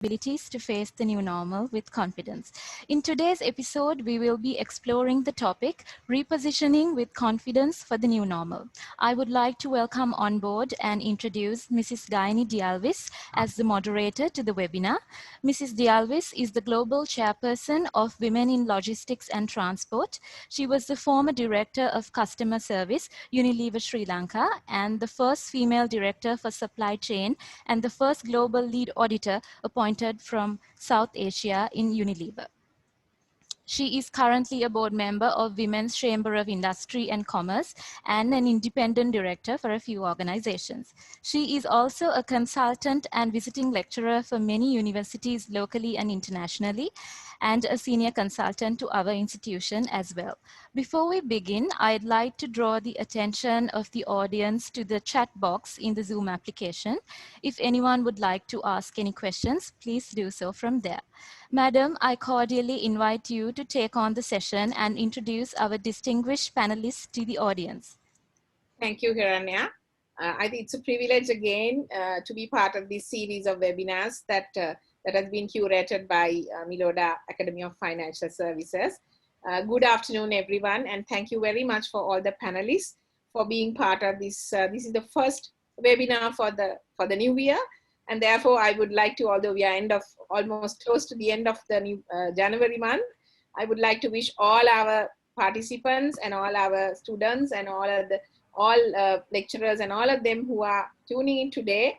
abilities to face the new normal with confidence. In today's episode, we will be exploring the topic repositioning with confidence for the new normal. I would like to welcome on board and introduce Mrs. Gaini Dialvis as the moderator to the webinar. Mrs. Dialvis is the Global Chairperson of Women in Logistics and Transport. She was the former Director of Customer Service, Unilever Sri Lanka, and the first female Director for Supply Chain and the first Global Lead Auditor appointed from South Asia in Unilever. She is currently a board member of Women's Chamber of Industry and Commerce and an independent director for a few organizations. She is also a consultant and visiting lecturer for many universities locally and internationally, and a senior consultant to our institution as well. Before we begin, I'd like to draw the attention of the audience to the chat box in the Zoom application. If anyone would like to ask any questions, please do so from there. Madam, I cordially invite you to take on the session and introduce our distinguished panelists to the audience. Thank you, Hiranya. I think it's a privilege again to be part of this series of webinars that has been curated by Miloda Academy of Financial Services. Good afternoon, everyone, and thank you very much for all the panelists for being part of this. This is the first webinar for the new year, and therefore I would like to, although we are almost close to the end of the new January month, I would like to wish all our participants and all our students and all lecturers and all of them who are tuning in today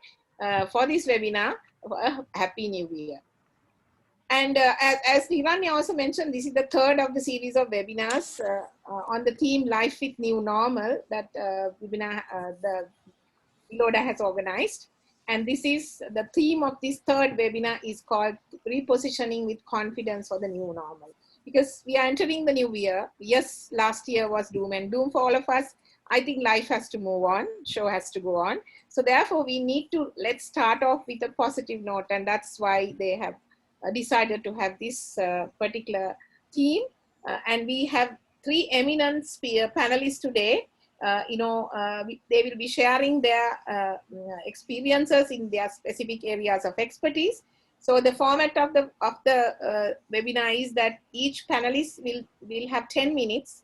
for this webinar, a Happy New Year. And as Hiranya also mentioned, this is the third of the series of webinars on the theme Life with New Normal that the Miloda has organized. And this is the theme of this third webinar is called Repositioning with Confidence for the New Normal. Because we are entering the new year. Yes, last year was doom and doom for all of us. I think life has to move on, show has to go on. So therefore we need to, let's start off with a positive note, and that's why they have decided to have this particular theme. And we have three eminent panelists today. They will be sharing their experiences in their specific areas of expertise. So the format of the webinar is that each panelist will have 10 minutes,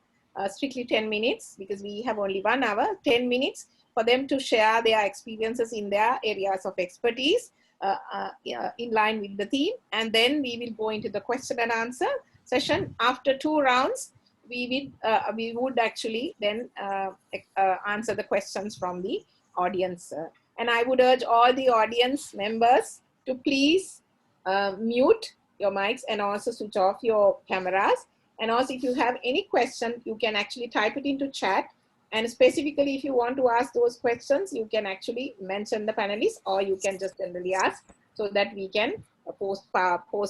strictly 10 minutes, because we have only 1 hour, 10 minutes for them to share their experiences in their areas of expertise in line with the theme. And then we will go into the question and answer session. After 2 rounds, we would actually then answer the questions from the audience. And I would urge all the audience members to please mute your mics and also switch off your cameras. And also if you have any question, you can actually type it into chat. And specifically, if you want to ask those questions, you can actually mention the panelists, or you can just generally ask so that we can post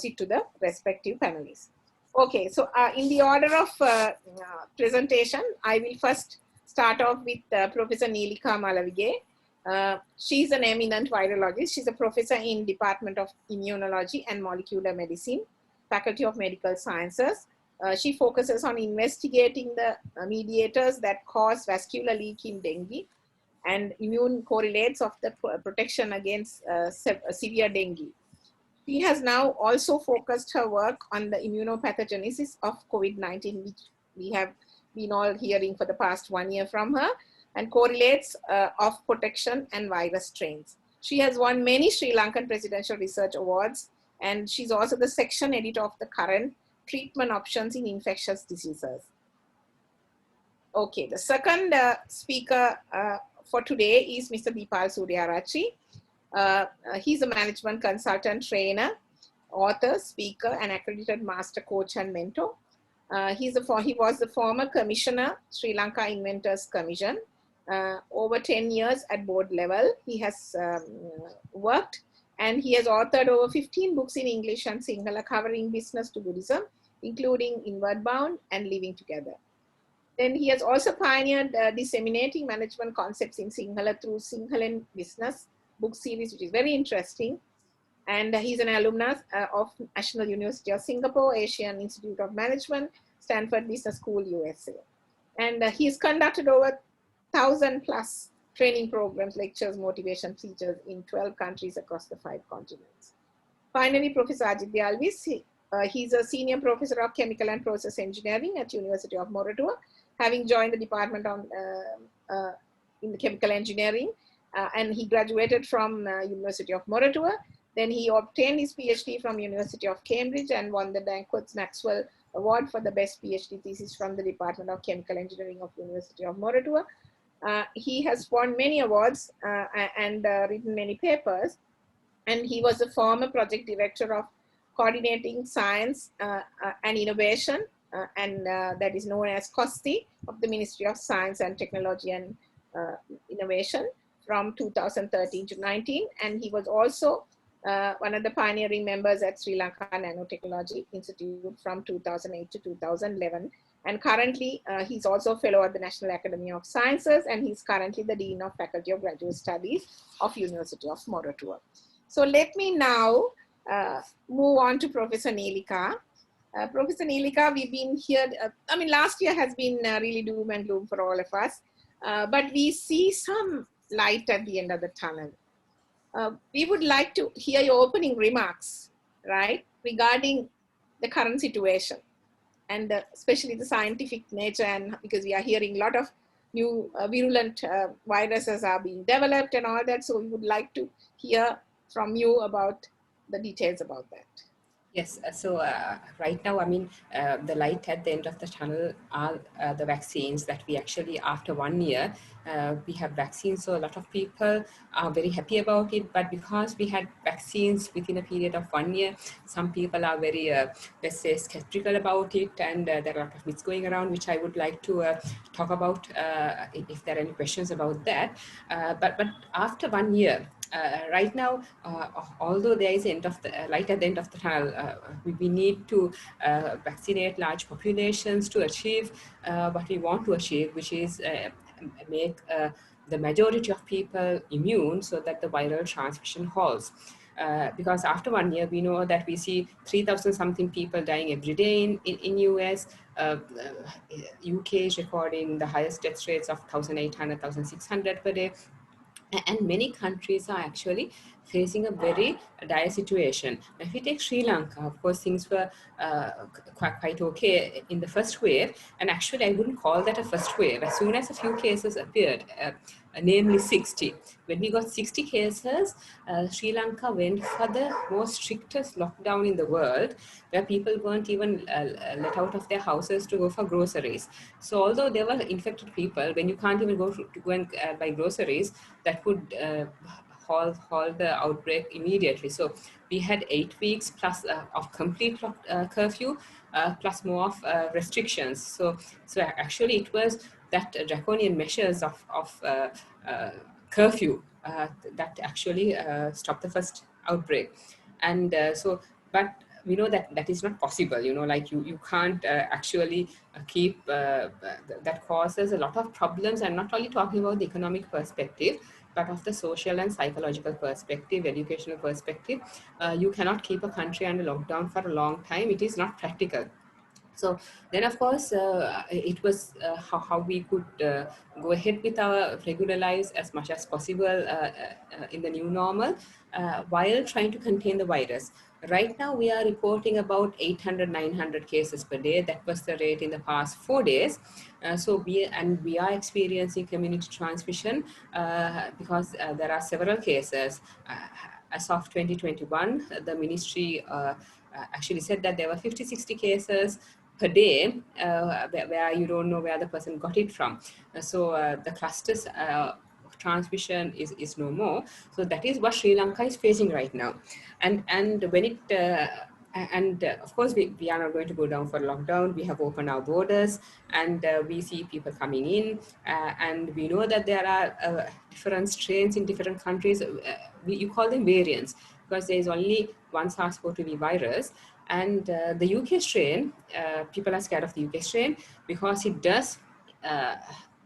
it to the respective panelists. Okay, so in the order of presentation, I will first start off with Professor Neelika Malavige. She's an eminent virologist. She's a professor in Department of Immunology and Molecular Medicine, Faculty of Medical Sciences. She focuses on investigating the mediators that cause vascular leak in dengue and immune correlates of the protection against severe dengue. She has now also focused her work on the immunopathogenesis of COVID-19, which we have been all hearing for the past 1 year from her, and correlates of protection and virus strains. She has won many Sri Lankan Presidential Research Awards, and she's also the section editor of the current treatment options in infectious diseases. Okay, the second speaker for today is Mr. Dipal Suryarachi. He's a management consultant, trainer, author, speaker, and accredited master coach and mentor. He was the former commissioner, Sri Lanka Inventors Commission. Over 10 years at board level, he has worked, and he has authored over 15 books in English and Sinhala covering business to Buddhism, including Inward Bound and Living Together. Then he has also pioneered disseminating management concepts in Sinhala through Sinhalan Business book series, which is very interesting. And he's an alumnus of National University of Singapore, Asian Institute of Management, Stanford Business School, USA. And he's conducted over 1,000 plus training programs, lectures, motivation features in 12 countries across the 5 continents. Finally, Professor Ajit Alvis, he's a senior professor of chemical and process engineering at University of Moratuwa, having joined the department in the chemical engineering, and he graduated from University of Moratuwa. Then he obtained his PhD from University of Cambridge and won the Danckwerts Maxwell Award for the best PhD thesis from the Department of Chemical Engineering of University of Moratuwa. He has won many awards and written many papers, and he was the former project director of coordinating science and innovation, and that is known as COSTI of the Ministry of Science and Technology and Innovation from 2013 to 19. And he was also one of the pioneering members at Sri Lanka Nanotechnology Institute from 2008 to 2011. And currently, he's also a fellow at the National Academy of Sciences, and he's currently the Dean of Faculty of Graduate Studies of University of Moratuwa. So let me now move on to Professor Neelika. Professor Neelika, we've been here, last year has been really doom and gloom for all of us, but we see some light at the end of the tunnel. We would like to hear your opening remarks, right, regarding the current situation, and especially the scientific nature, and because we are hearing a lot of new virulent viruses are being developed and all that. So we would like to hear from you about the details about that. Yes, so right now, the light at the end of the tunnel are the vaccines that we actually, after 1 year, we have vaccines. So a lot of people are very happy about it, but because we had vaccines within a period of 1 year, some people are very, let's say, skeptical about it, and there are a lot of myths going around, which I would like to talk about if there are any questions about that. But after 1 year, right now, although there is end of the light at the end of the tunnel, we need to vaccinate large populations to achieve what we want to achieve, which is make the majority of people immune so that the viral transmission halts. Because after 1 year, we know that we see 3,000 something people dying every day in US. UK is recording the highest death rates of 1,800, 1,600 per day. And many countries are actually facing a very dire situation. If we take Sri Lanka, of course, things were quite okay in the first wave. And actually, I wouldn't call that a first wave. As soon as a few cases appeared, namely 60, when we got 60 cases, Sri Lanka went for the most strictest lockdown in the world, where people weren't even let out of their houses to go for groceries. So although there were infected people, when you can't even go and buy groceries, that would halt the outbreak immediately. So we had 8 weeks plus of complete curfew, plus more of restrictions. So actually it was that draconian measures of curfew that actually stopped the first outbreak. And but we know that that is not possible, like you can't actually keep that causes a lot of problems. I'm not only talking about the economic perspective, but of the social and psychological perspective, educational perspective. You cannot keep a country under lockdown for a long time. It is not practical. So then, of course, it was how we could go ahead with our regular lives as much as possible in the new normal, while trying to contain the virus. Right now, we are reporting about 800, 900 cases per day. That was the rate in the past 4 days. So we are experiencing community transmission because there are several cases. As of 2021, the ministry actually said that there were 50, 60 cases per day where you don't know where the person got it from. So the clusters transmission is no more. So that is what Sri Lanka is facing right now. And when it of course, we are not going to go down for lockdown. We have opened our borders, and we see people coming in, and we know that there are different strains in different countries. You call them variants, because there is only one SARS-CoV-2 virus. And the UK strain, people are scared of the UK strain because it does,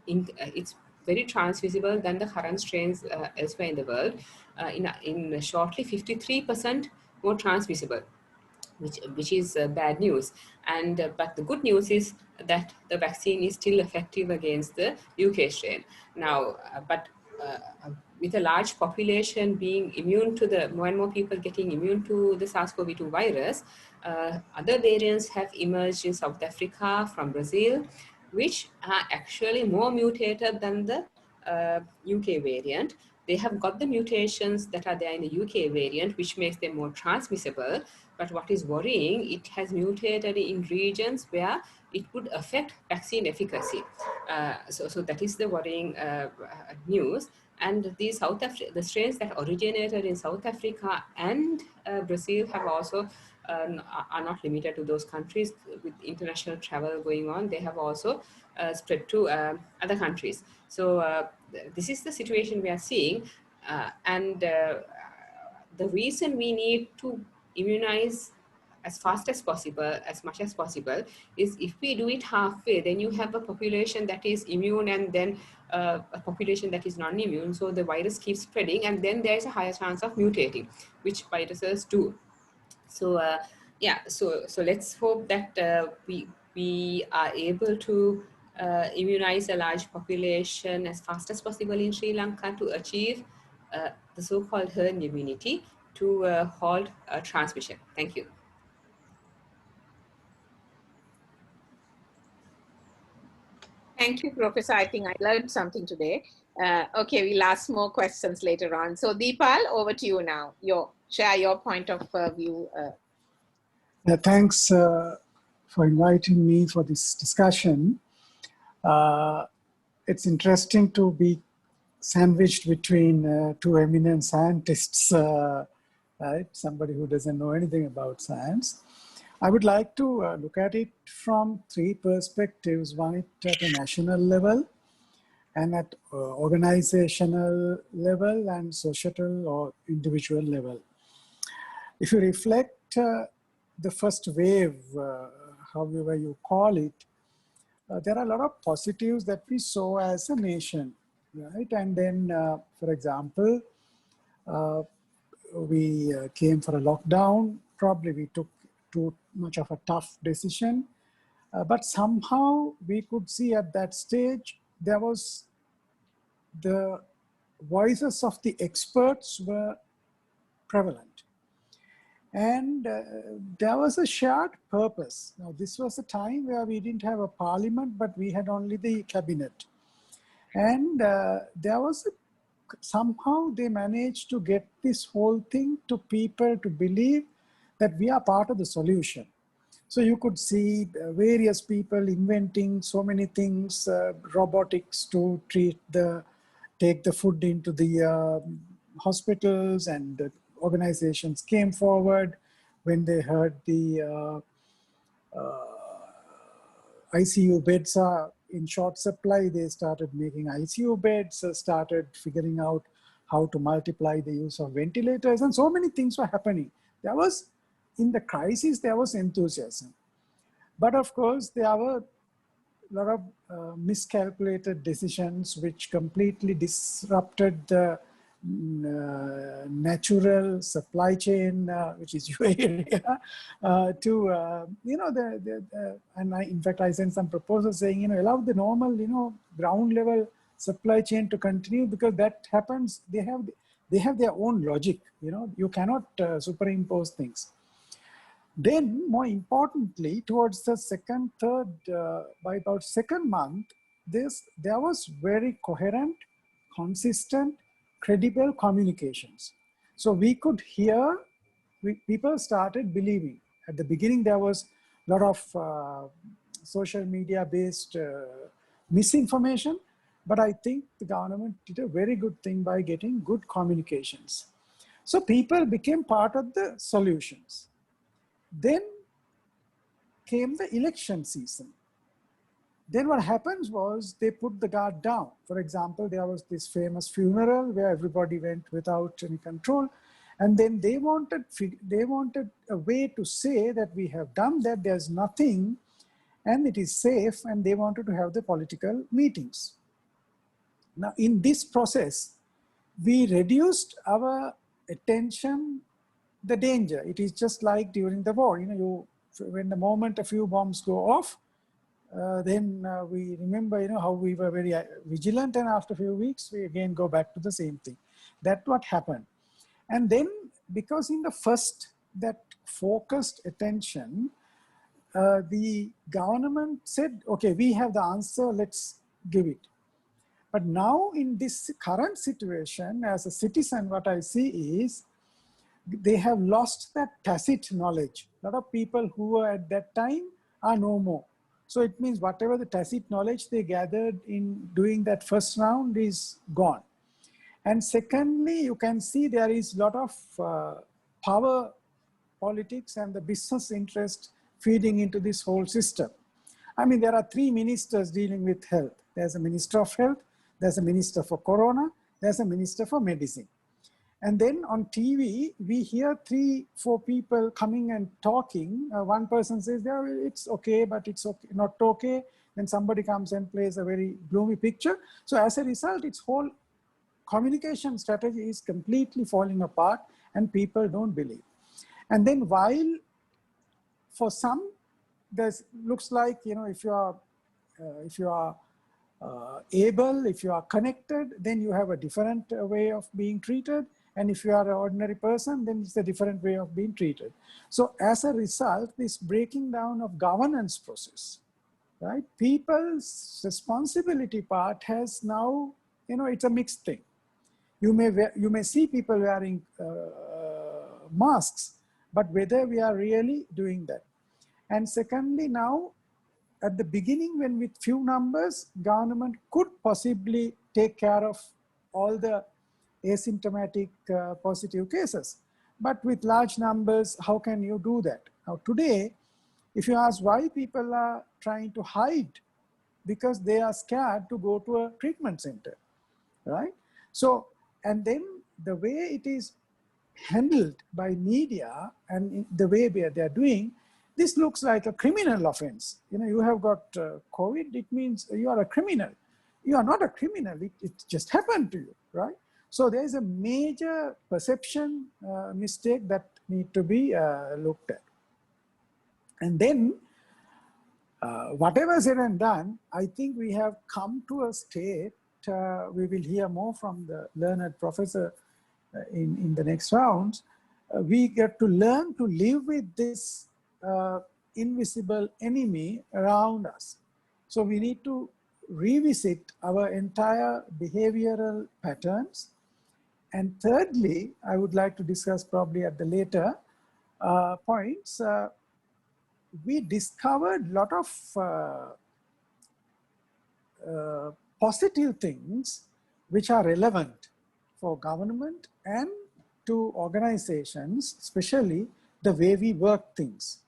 it's very transmissible than the current strains elsewhere in the world. In shortly, 53% more transmissible, which is bad news. And but the good news is that the vaccine is still effective against the UK strain. Now, but with a large population being immune to the, more and more people getting immune to the SARS-CoV-2 virus, other variants have emerged in South Africa, from Brazil, which are actually more mutated than the UK variant. They have got the mutations that are there in the UK variant, which makes them more transmissible. But what is worrying, it has mutated in regions where it would affect vaccine efficacy. So that is the worrying news. And the strains that originated in South Africa and Brazil have also are not limited to those countries. With international travel going on, they have also spread to other countries. So this is the situation we are seeing, and the reason we need to immunize as fast as possible, as much as possible, is if we do it halfway, then you have a population that is immune and then a population that is non-immune. So the virus keeps spreading, and then there is a higher chance of mutating, which viruses do. So yeah, so let's hope that we are able to immunize a large population as fast as possible in Sri Lanka to achieve the so-called herd immunity to halt transmission. Thank you. Thank you, Professor. I think I learned something today. Okay, we'll ask more questions later on. So Deepal, over to you now. Share your point of view. Yeah, thanks for inviting me for this discussion. It's interesting to be sandwiched between two eminent scientists, right? Somebody who doesn't know anything about science. I would like to look at it from three perspectives: one at a national level, and at organizational level, and societal or individual level. If you reflect the first wave, however you call it, there are a lot of positives that we saw as a nation, right? And then, for example, we came for a lockdown. Probably we took too much of a tough decision, but somehow we could see at that stage there was the voices of the experts were prevalent. And there was a shared purpose. Now, this was a time where we didn't have a parliament, but we had only the cabinet. And there was somehow they managed to get this whole thing to people to believe that we are part of the solution. So you could see various people inventing so many things, robotics to take the food into the hospitals, and organizations came forward when they heard the ICU beds are in short supply. They started making ICU beds, started figuring out how to multiply the use of ventilators, and so many things were happening. There was, in the crisis, there was enthusiasm. But of course, there were a lot of miscalculated decisions which completely disrupted the natural supply chain, which is your area, and in fact, I sent some proposals saying, allow the normal, ground level supply chain to continue, because that happens. They have their own logic. You cannot superimpose things. Then, more importantly, towards the by about second month, there was very coherent, consistent, credible communications. So we could hear, people started believing. At the beginning, there was a lot of social media-based misinformation, but I think the government did a very good thing by getting good communications. So people became part of the solutions. Then came the election season. Then what happens was they put the guard down. For example, there was this famous funeral where everybody went without any control. And then they wanted a way to say that we have done that, there's nothing, and it is safe, and they wanted to have the political meetings. Now, in this process, we reduced our attention, the danger. It is just like during the war. When the moment a few bombs go off, then we remember, how we were very vigilant, and after a few weeks, we again go back to the same thing. That's what happened. And then, because in the first, that focused attention, the government said, okay, we have the answer, let's give it. But now in this current situation, as a citizen, what I see is they have lost that tacit knowledge. A lot of people who were at that time are no more. So it means whatever the tacit knowledge they gathered in doing that first round is gone. And secondly, you can see there is a lot of power politics and the business interest feeding into this whole system. I mean, there are three ministers dealing with health. There's a minister of health, there's a minister for corona, there's a minister for medicine. And then on TV, we hear 3-4 people coming and talking. One person says, yeah, it's okay, but it's okay, not okay. Then somebody comes and plays a very gloomy picture. So as a result, its whole communication strategy is completely falling apart and people don't believe. And then while for some, there's looks like, if you are able, if you are connected, then you have a different way of being treated. And if you are an ordinary person, then it's a different way of being treated. So as a result, this breaking down of governance process, right? People's responsibility part has now, it's a mixed thing. You may see people wearing masks, but whether we are really doing that. And secondly, now, at the beginning, when with few numbers, government could possibly take care of all the asymptomatic positive cases. But with large numbers, how can you do that? Now today, if you ask why people are trying to hide, because they are scared to go to a treatment center, right? So, and then the way it is handled by media and the way they are doing, this looks like a criminal offense. You have got COVID, it means you are a criminal. You are not a criminal, it just happened to you, right? So there is a major perception mistake that need to be looked at. And then, whatever said and done, I think we have come to a state, we will hear more from the learned professor in the next rounds. We get to learn to live with this invisible enemy around us. So we need to revisit our entire behavioral patterns. And thirdly, I would like to discuss probably at the later points, we discovered a lot of positive things which are relevant for government and to organizations, especially the way we work things.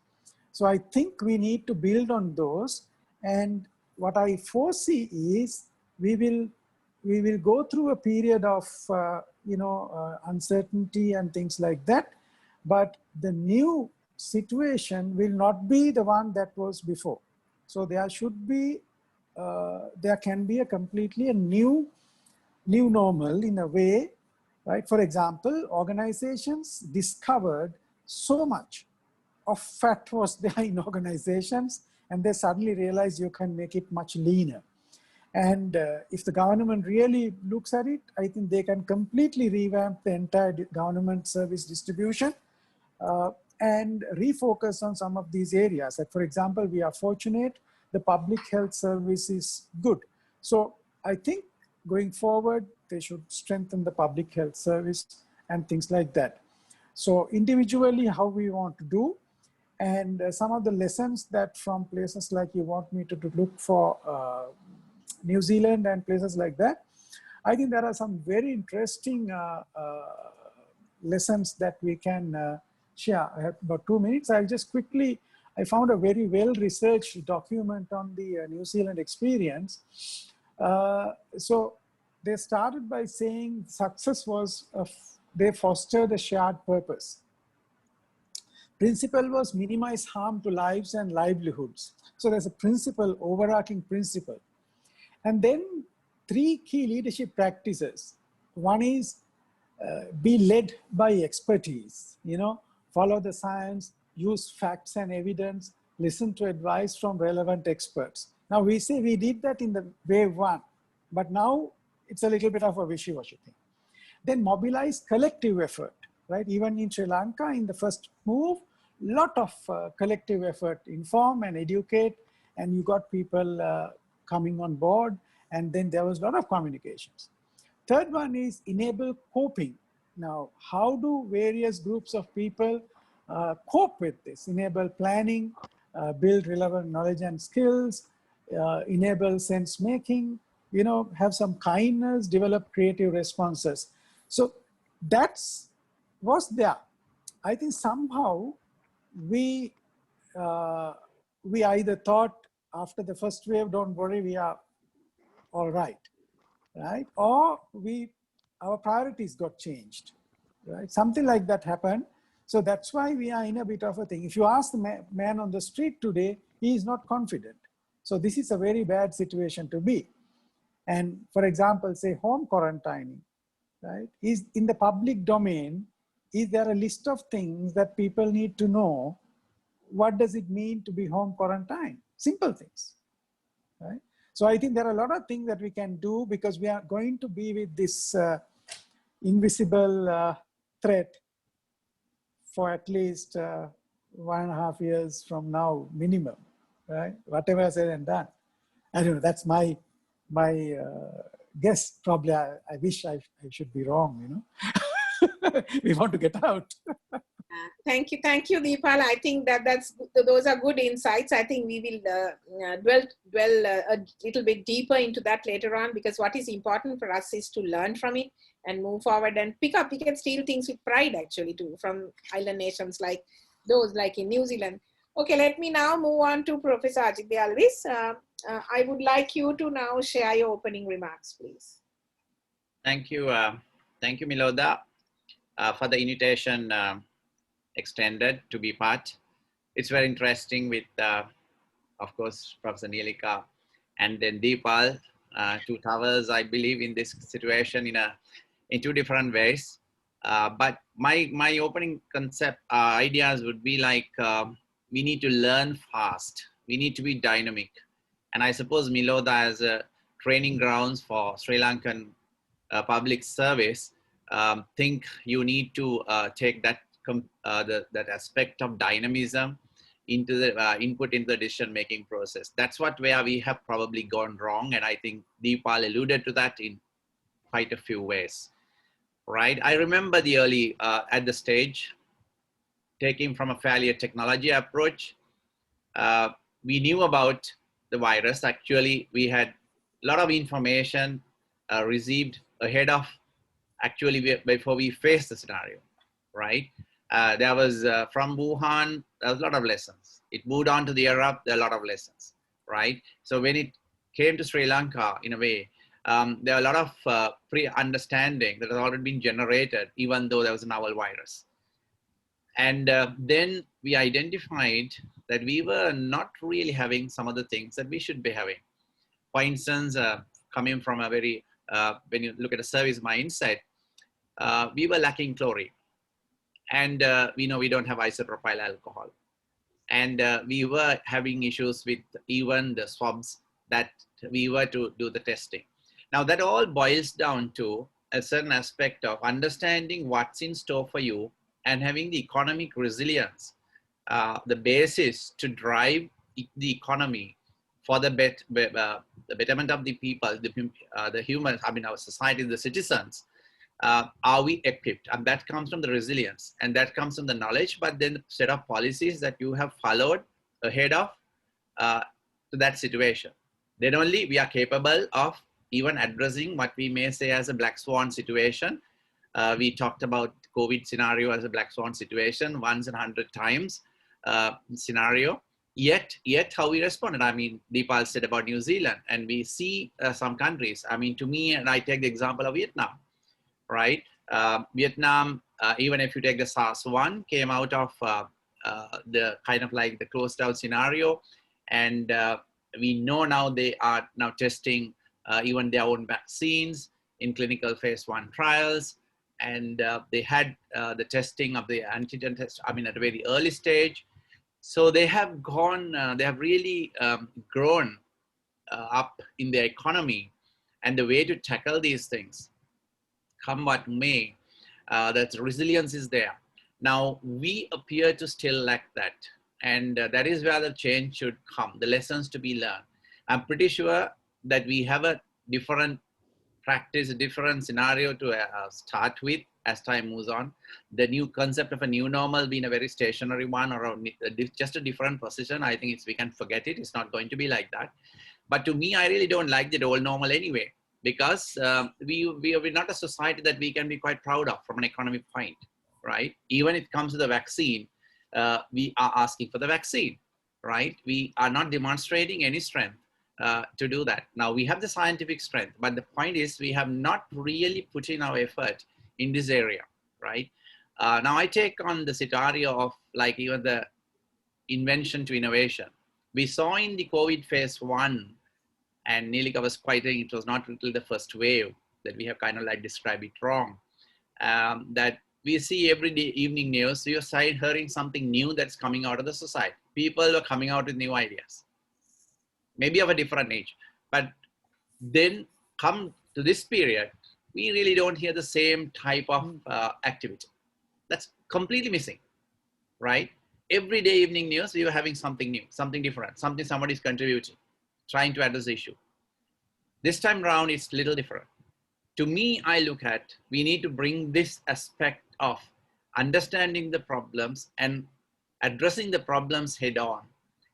So I think we need to build on those. And what I foresee is we will go through a period of uncertainty and things like that. But the new situation will not be the one that was before. So there should be, there can be a completely a new normal in a way, right? For example, organizations discovered so much of fat was there in organizations, and they suddenly realized you can make it much leaner. And if the government really looks at it, I think they can completely revamp the entire government service distribution and refocus on some of these areas. Like, for example, we are fortunate, the public health service is good. So I think going forward, they should strengthen the public health service and things like that. So individually, how we want to do, and some of the lessons that from places like you want me to look for New Zealand and places like that. I think there are some very interesting lessons that we can share. I have about 2 minutes. I'll just quickly, I found a very well-researched document on the New Zealand experience. So they started by saying success was, they fostered a shared purpose. Principle was minimize harm to lives and livelihoods. So there's a principle, overarching principle. And then 3 key leadership practices. One is be led by expertise, follow the science, use facts and evidence, listen to advice from relevant experts. Now we say we did that in the wave one, but now it's a little bit of a wishy-washy thing. Then mobilize collective effort, right? Even in Sri Lanka, in the first move, lot of collective effort, inform and educate, and you got people coming on board, and then there was a lot of communications. Third one is enable coping. Now, how do various groups of people cope with this? Enable planning, build relevant knowledge and skills, enable sense making, you know, have some kindness, develop creative responses. So that's was there. I think somehow we either thought after the first wave, don't worry, we are all right, right? Or our priorities got changed, right? Something like that happened. So that's why we are in a bit of a thing. If you ask the man on the street today, he is not confident. So this is a very bad situation to be. And for example, say home quarantining, right? Is in the public domain, is there a list of things that people need to know? What does it mean to be home quarantined? Simple things, right? So I think there are a lot of things that we can do because we are going to be with this invisible threat for at least 1.5 years from now, minimum, right? Whatever said and done. I don't know, that's my guess. Probably I wish I should be wrong, you know. We want to get out. Thank you, Deepal. I think those are good insights. I think we will dwell a little bit deeper into that later on, because what is important for us is to learn from it and move forward and pick up. We can steal things with pride, actually, too, from island nations like those, like in New Zealand. Okay, let me now move on to Professor Ajit Alvis. I would like you to now share your opening remarks, please. Thank you, Miloda, for the invitation extended to be part. It's very interesting with, of course, Professor Neelika and then Deepal, two towers, I believe, in this situation in two different ways. But my opening concept ideas would be like, we need to learn fast. We need to be dynamic. And I suppose Miloda as a training grounds for Sri Lankan public service, think you need to take that that aspect of dynamism into the input into the decision-making process. That's where we have probably gone wrong. And I think Deepal alluded to that in quite a few ways, right? I remember the early, at the stage, taking from a fairly a technology approach, we knew about the virus. Actually, we had a lot of information received ahead of actually before we faced the scenario, right? There was from Wuhan, there was a lot of lessons. It moved on to the Europe, there are a lot of lessons, right? So when it came to Sri Lanka, in a way, there are a lot of pre-understanding that has already been generated, even though there was a novel virus. And then we identified that we were not really having some of the things that we should be having. For instance, coming from a very, when you look at a service mindset, we were lacking chlorine. And we know we don't have isopropyl alcohol. And we were having issues with even the swabs that we were to do the testing. Now that all boils down to a certain aspect of understanding what's in store for you and having the economic resilience, the basis to drive the economy for the betterment of the people, the humans, I mean our society, the citizens. Are we equipped? And that comes from the resilience, and that comes from the knowledge, but then the set of policies that you have followed ahead of to that situation. Then only we are capable of even addressing what we may say as a black swan situation. We talked about COVID scenario as a black swan situation, once in 100 times scenario. Yet how we responded. I mean, Deepal said about New Zealand, and we see some countries. I mean, to me, and I take the example of Vietnam. Right? Vietnam, even if you take the SARS-1, came out of the kind of like the closed out scenario. And we know now they are now testing even their own vaccines in clinical phase 1 trials. And they had the testing of the antigen test, I mean, at a very early stage. So they have gone, they have really grown up in the economy, and the way to tackle these things, come what may, that resilience is there. Now, we appear to still lack that. And that is where the change should come, the lessons to be learned. I'm pretty sure that we have a different practice, a different scenario to start with as time moves on. The new concept of a new normal being a very stationary one, or just a different position, I think we can forget it. It's not going to be like that. But to me, I really don't like the old normal anyway, because we're not a society that we can be quite proud of from an economic point, right? Even if it comes to the vaccine, we are asking for the vaccine, right? We are not demonstrating any strength to do that. Now, we have the scientific strength, but the point is we have not really put in our effort in this area, right? Now, I take on the scenario of like even the invention to innovation. We saw in the COVID phase 1, and Nilika was quite saying it was not until the first wave that we have kind of like described it wrong, that we see every day evening news, we are hearing something new that's coming out of the society. People are coming out with new ideas, maybe of a different age. But then come to this period, we really don't hear the same type of activity. That's completely missing, right? Every day evening news, we were having something new, something different, something somebody's contributing, trying to address the issue. This time around, it's a little different. To me, I look at, we need to bring this aspect of understanding the problems and addressing the problems head on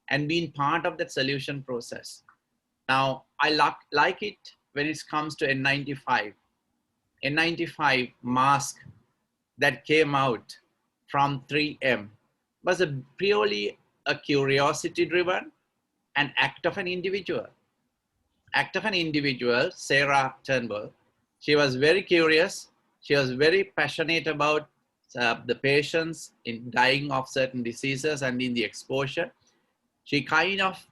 and being part of that solution process. Now, I like it when it comes to N95. N95 mask that came out from 3M was purely a curiosity driven an act of an individual. Sarah Turnbull. She was very curious. She was very passionate about the patients in dying of certain diseases and in the exposure. She kind of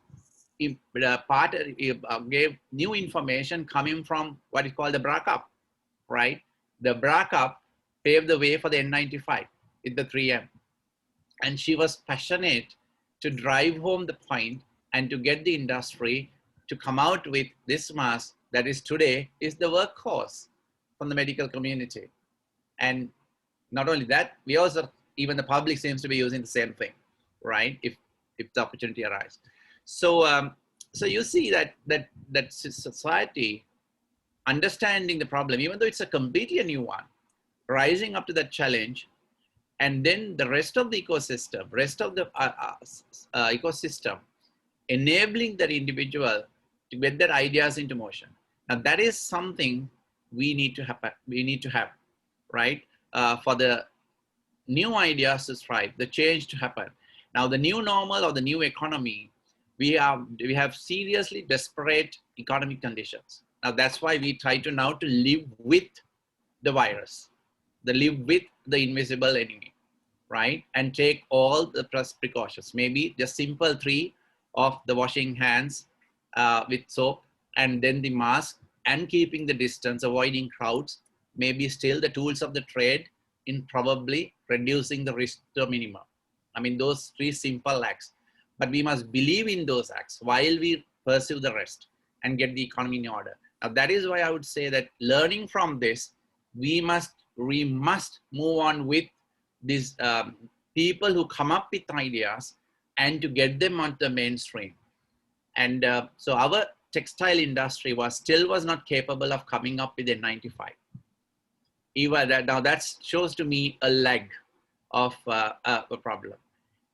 gave new information coming from what is called the BRA Cup, right? The BRA Cup paved the way for the N95 with the 3M. And she was passionate to drive home the point and to get the industry to come out with this mask that is today is the workhorse from the medical community. And not only that, we also, even the public seems to be using the same thing, right? If the opportunity arises. So, so you see that society understanding the problem, even though it's a completely new one, rising up to that challenge, and then the rest of the ecosystem, enabling that individual to get their ideas into motion. Now that is something we need to have, right? For the new ideas to thrive, the change to happen. Now the new normal or the new economy, we have seriously desperate economic conditions. Now that's why we try to now to live with the virus, live with the invisible enemy, right? And take all the precautions, maybe just simple 3 of the washing hands with soap, and then the mask, and keeping the distance, avoiding crowds, maybe still the tools of the trade in probably reducing the risk to a minimum. I mean, those 3 simple acts, but we must believe in those acts while we pursue the rest and get the economy in order. Now, that is why I would say that learning from this, we must move on with these people who come up with ideas and to get them onto the mainstream. And so our textile industry was not capable of coming up with a 95. Even that, now that shows to me a lag of a problem.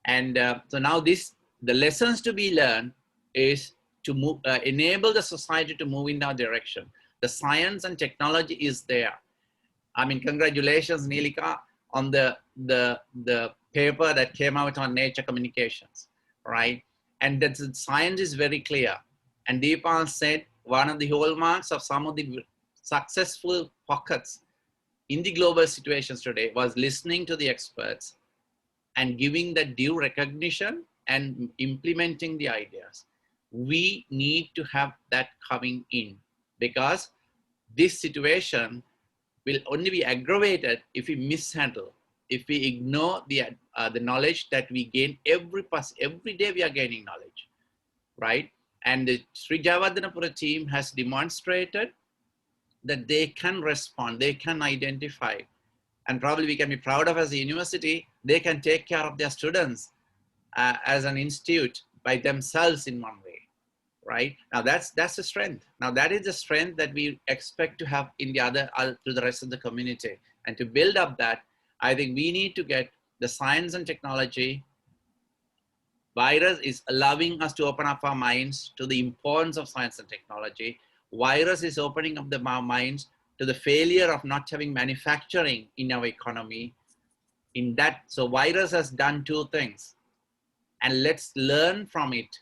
And so now the lessons to be learned is to move, enable the society to move in that direction. The science and technology is there. I mean, congratulations, Nilika, on the paper that came out on Nature Communications, right? And that the science is very clear. And Deepal said one of the hallmarks of some of the successful pockets in the global situations today was listening to the experts and giving the due recognition and implementing the ideas. We need to have that coming in, because this situation will only be aggravated if we mishandle, if we ignore the knowledge that we gain every day we are gaining knowledge, right? And the Sri Jayawardhanapura team has demonstrated that they can respond, they can identify, and probably we can be proud of as a university, they can take care of their students as an institute by themselves in one way, right? Now that's the strength. Now that is the strength that we expect to have in the other to the rest of the community. And to build up that, I think we need to get the science and technology. Virus is allowing us to open up our minds to the importance of science and technology. Virus is opening up our minds to the failure of not having manufacturing in our economy. In that, so virus has done two things, and let's learn from it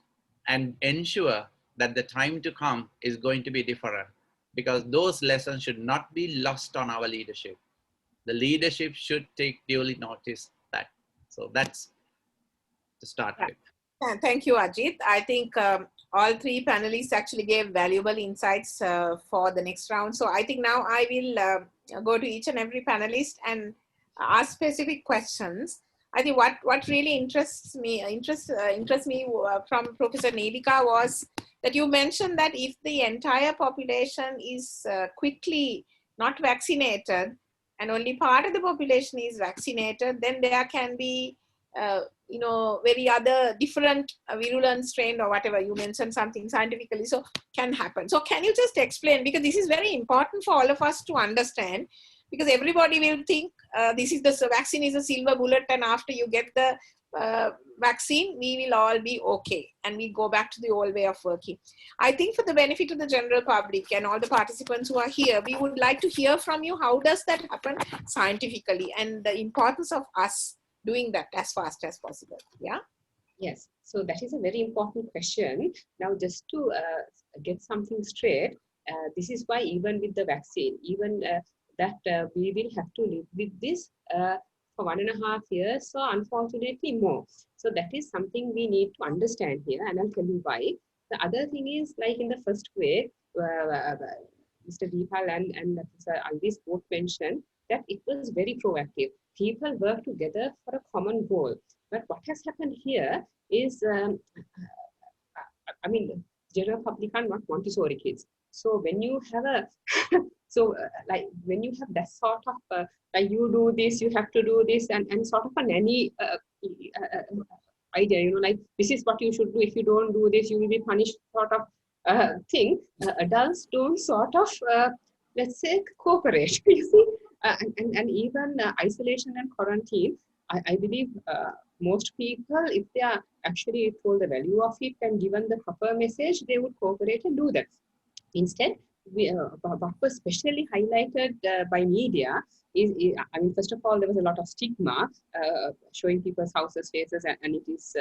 and ensure that the time to come is going to be different, because those lessons should not be lost on our leadership. The leadership should take duly notice that. So that's to start with. Thank you, Ajit. I think all three panelists actually gave valuable insights for the next round. So I think now I will go to each and every panelist and ask specific questions. I think what really interests me from Professor Nilika was that you mentioned that if the entire population is quickly not vaccinated and only part of the population is vaccinated, then there can be very other different virulent strain or whatever you mentioned something scientifically, so can happen. So can you just explain, because this is very important for all of us to understand, because everybody will think this is the vaccine is a silver bullet, and after you get the vaccine we will all be okay and we go back to the old way of working. I think for the benefit of the general public and all the participants who are here, we would like to hear from you, how does that happen scientifically, and the importance of us doing that as fast as possible. Yeah. Yes, so that is a very important question. Now, just to get something straight, this is why even with the vaccine, even that we will have to live with this for 1.5 years, so unfortunately more. So that is something we need to understand here, and I'll tell you why. The other thing is, like in the first wave, Mr. Deepal and Mr. Alvis both mentioned that it was very proactive. People work together for a common goal. But what has happened here is, I mean, general public are not Montessori kids. So when you have a, like when you have that sort of, like you do this, you have to do this, and sort of a nanny idea, like this is what you should do. If you don't do this, you will be punished, sort of thing. Adults don't sort of, let's say, cooperate. You see, and even isolation and quarantine. I believe most people, if they are actually told the value of it and given the proper message, they would cooperate and do that. Instead, what was specially highlighted by media is, I mean, first of all, there was a lot of stigma showing people's houses, faces, and it is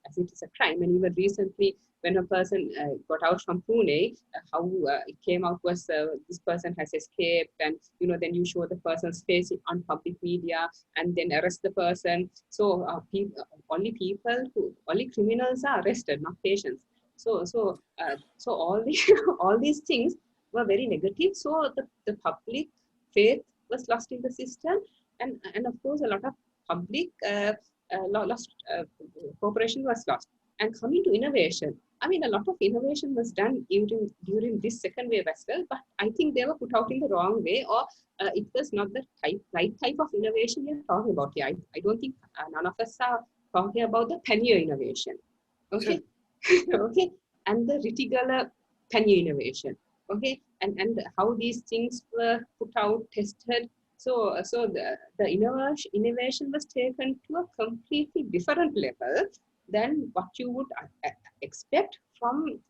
as it is a crime. And even recently, when a person got out from Pune, how it came out was this person has escaped, and then you show the person's face on public media and then arrest the person. So only criminals are arrested, not patients. So all these things were very negative. So the public faith was lost in the system, and of course a lot of public cooperation was lost. And coming to innovation, I mean, a lot of innovation was done during this second wave as well, but I think they were put out in the wrong way, or it was not the right type of innovation you're talking about here. I don't think none of us are talking about the pannier innovation. Okay. Okay, and the reticular pannier innovation. Okay, and how these things were put out, tested. So the innovation was taken to a completely different level than what you would expect from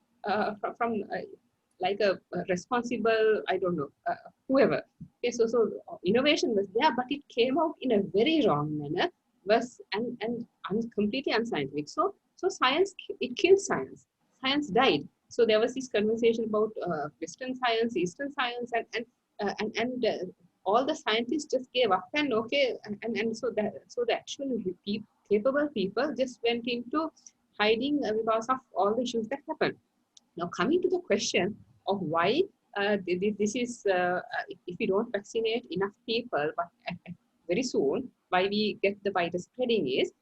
like a responsible, I don't know, whoever. Okay, so innovation was there, but it came out in a very wrong manner, and completely unscientific. So science, it killed science. Science died. So there was this conversation about Western science, Eastern science, and all the scientists just gave up, and okay, and so the actual capable people just went into hiding because of all the issues that happened. Now coming to the question of why this is, if we don't vaccinate enough people, but very soon, why we get the virus spreading is,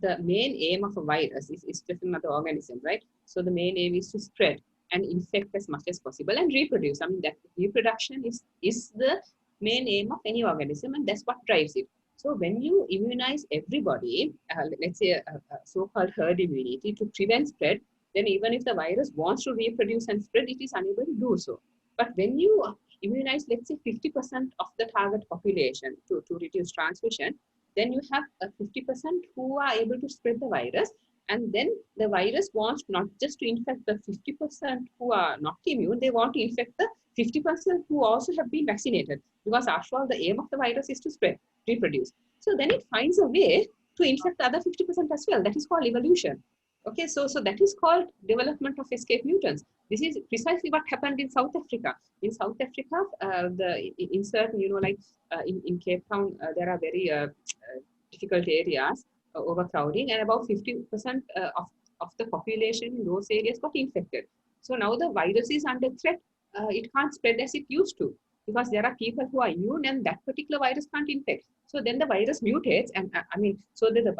the main aim of a virus is just another organism, right? So the main aim is to spread and infect as much as possible and reproduce. I mean, that reproduction is the main aim of any organism, and that's what drives it. So when you immunize everybody, let's say a so-called herd immunity to prevent spread, then even if the virus wants to reproduce and spread, it is unable to do so. But when you immunize, let's say 50% of the target population to reduce transmission, then you have 50% who are able to spread the virus. And then the virus wants not just to infect the 50% who are not immune, they want to infect the 50% who also have been vaccinated. Because after all, the aim of the virus is to spread, reproduce. So then it finds a way to infect the other 50% as well. That is called evolution. Okay, so that is called development of escape mutants. This is precisely what happened in South Africa. In South Africa, in certain, in Cape Town, there are very difficult areas, overcrowding, and about 50% of the population in those areas got infected. So now the virus is under threat. It can't spread as it used to, because there are people who are immune and that particular virus can't infect. So then the virus mutates, and so the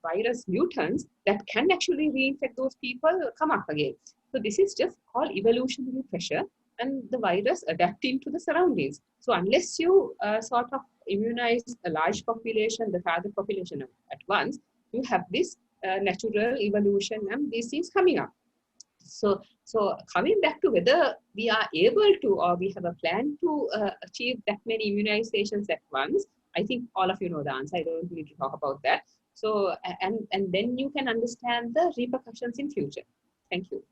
virus mutants that can actually reinfect those people come up again. So this is just called evolutionary pressure, and the virus adapting to the surroundings. So unless you sort of immunize a large population, the target population at once, you have this natural evolution and these things coming up. So coming back to whether we are able to, or we have a plan to achieve that many immunizations at once, I think all of you know the answer. I don't need to talk about that. So, and then you can understand the repercussions in future. Thank you.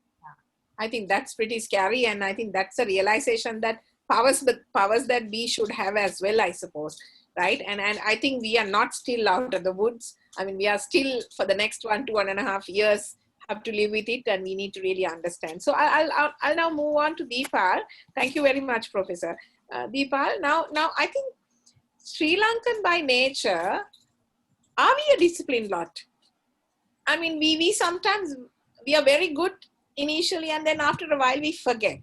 I think that's pretty scary, and I think that's a realization that powers that we should have as well, I suppose, right? And I think we are not still out of the woods. I mean, we are still, for the next 1.5 years, have to live with it, and we need to really understand. So I'll now move on to Deepal. Thank you very much, Professor. Deepal, now I think Sri Lankan by nature, are we a disciplined lot? I mean, we sometimes, we are very good initially, and then after a while we forget.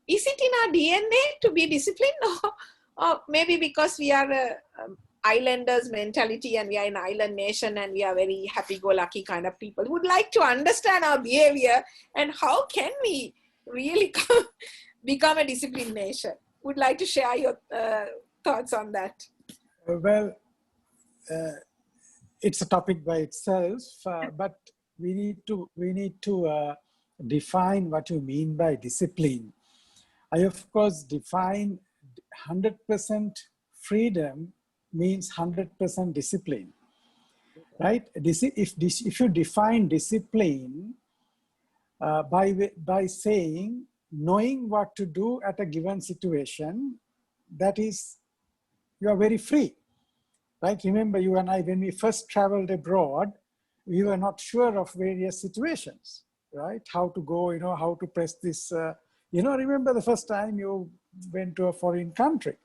Is it in our DNA to be disciplined, or maybe because we are islanders mentality and we are an island nation and we are very happy-go-lucky kind of people? Would like to understand our behavior and how can we really become a disciplined nation? Would like to share your thoughts on that. Well, it's a topic by itself, but we need to define what you mean by discipline. I of course define 100% freedom means 100% discipline, right? If you define discipline by saying knowing what to do at a given situation, that is, you are very free, right? Remember, you and I, when we first traveled abroad, we were not sure of various situations, right? How to go, how to press this, remember the first time you went to a foreign country.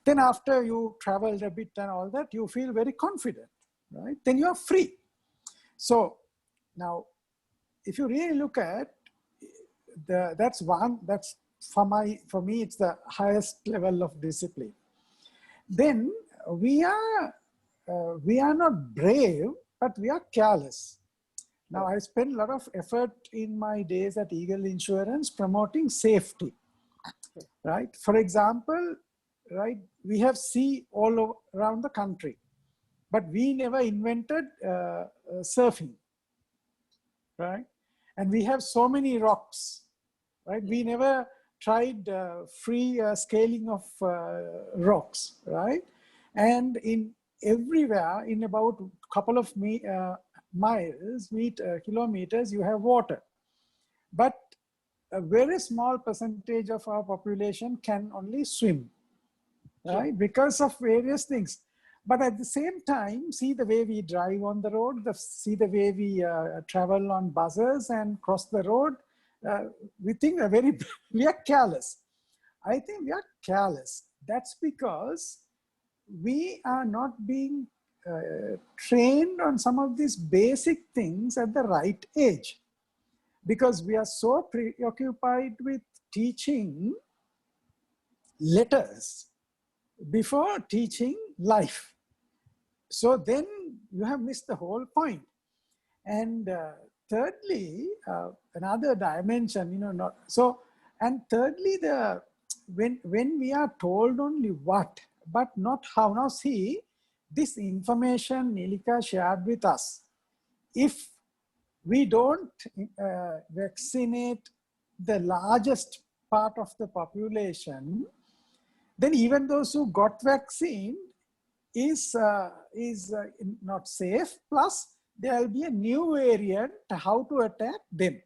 Then after you traveled a bit and all that, you feel very confident, right? Then you are free. So now, if you really look at that's for me, it's the highest level of discipline. Then we are not brave, but we are careless. Now, I spend a lot of effort in my days at Eagle Insurance promoting safety, right? For example, right, we have sea all around the country, but we never invented surfing, right? And we have so many rocks, right? We never tried free scaling of rocks, right? And in everywhere, in about a couple of kilometers, you have water. But a very small percentage of our population can only swim, right? Because of various things. But at the same time, see the way we drive on the road, see the way we travel on buses and cross the road. We think we are careless. I think we are careless. That's because we are not being trained on some of these basic things at the right age, because we are so preoccupied with teaching letters before teaching life. So then you have missed the whole point. And thirdly, another dimension, not so. And thirdly, when we are told only what, but not how. Now see, this information Nilika shared with us. If we don't vaccinate the largest part of the population, then even those who got vaccine is not safe. Plus, there will be a new variant how to attack them.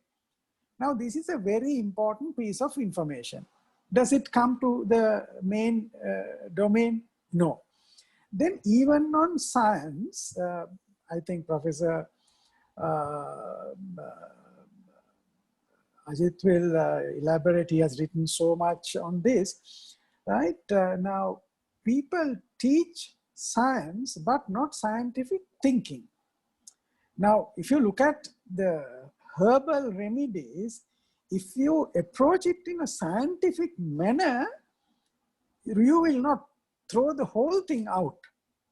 Now, this is a very important piece of information. Does it come to the main domain? No. Then even on science, I think Professor Ajit will elaborate. He has written so much on this, right? Now, people teach science, but not scientific thinking. Now, if you look at the herbal remedies, if you approach it in a scientific manner, you will not throw the whole thing out,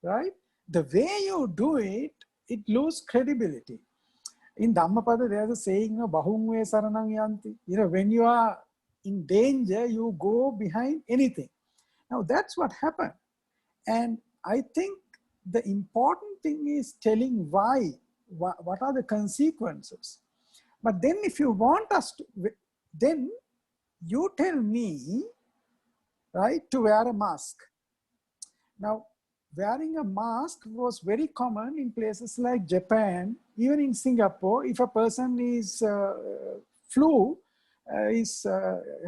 right? The way you do it, it loses credibility. In Dhammapada, there's a saying, Bahungve saranang yanti. When you are in danger, you go behind anything. Now, that's what happened. And I think the important thing is telling why, what are the consequences. But then if you want us to, then you tell me, right, to wear a mask. Now, wearing a mask was very common in places like Japan, even in Singapore. If a person is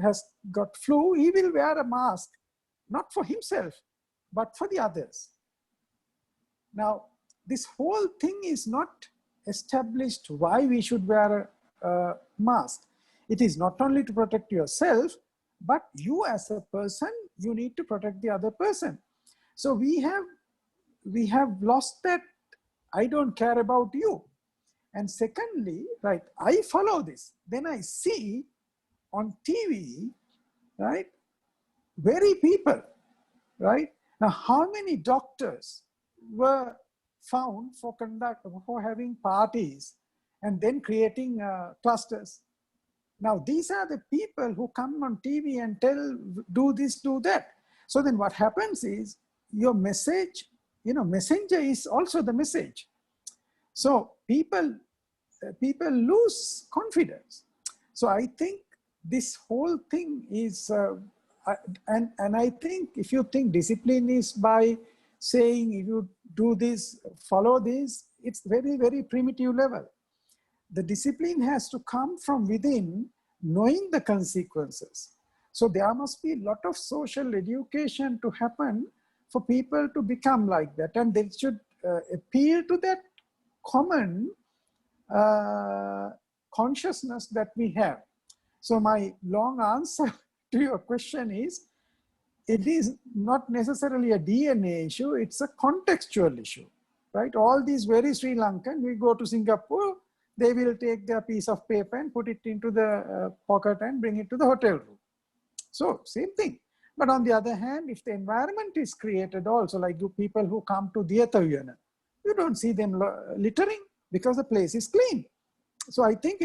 has got flu, he will wear a mask, not for himself, but for the others. Now, this whole thing is not established why we should wear a mask. It is not only to protect yourself, but you as a person, you need to protect the other person. So we have lost that I don't care about you. And secondly, right, I follow this. Then I see on TV, right, very people, right? Now, how many doctors were found for having parties and then creating clusters? Now, these are the people who come on TV and tell, do this, do that. So then what happens is your message, messenger is also the message. So people lose confidence. So I think this whole thing is, and I think if you think discipline is by saying, if you do this, follow this, it's very, very primitive level. The discipline has to come from within, knowing the consequences. So there must be a lot of social education to happen for people to become like that. And they should appeal to that common consciousness that we have. So my long answer to your question is, it is not necessarily a DNA issue, it's a contextual issue, right? All these very Sri Lankan, we go to Singapore, they will take their piece of paper and put it into the pocket and bring it to the hotel room. So same thing. But on the other hand, if the environment is created also, like you people who come to Diethaviyana, you don't see them littering because the place is clean. So I think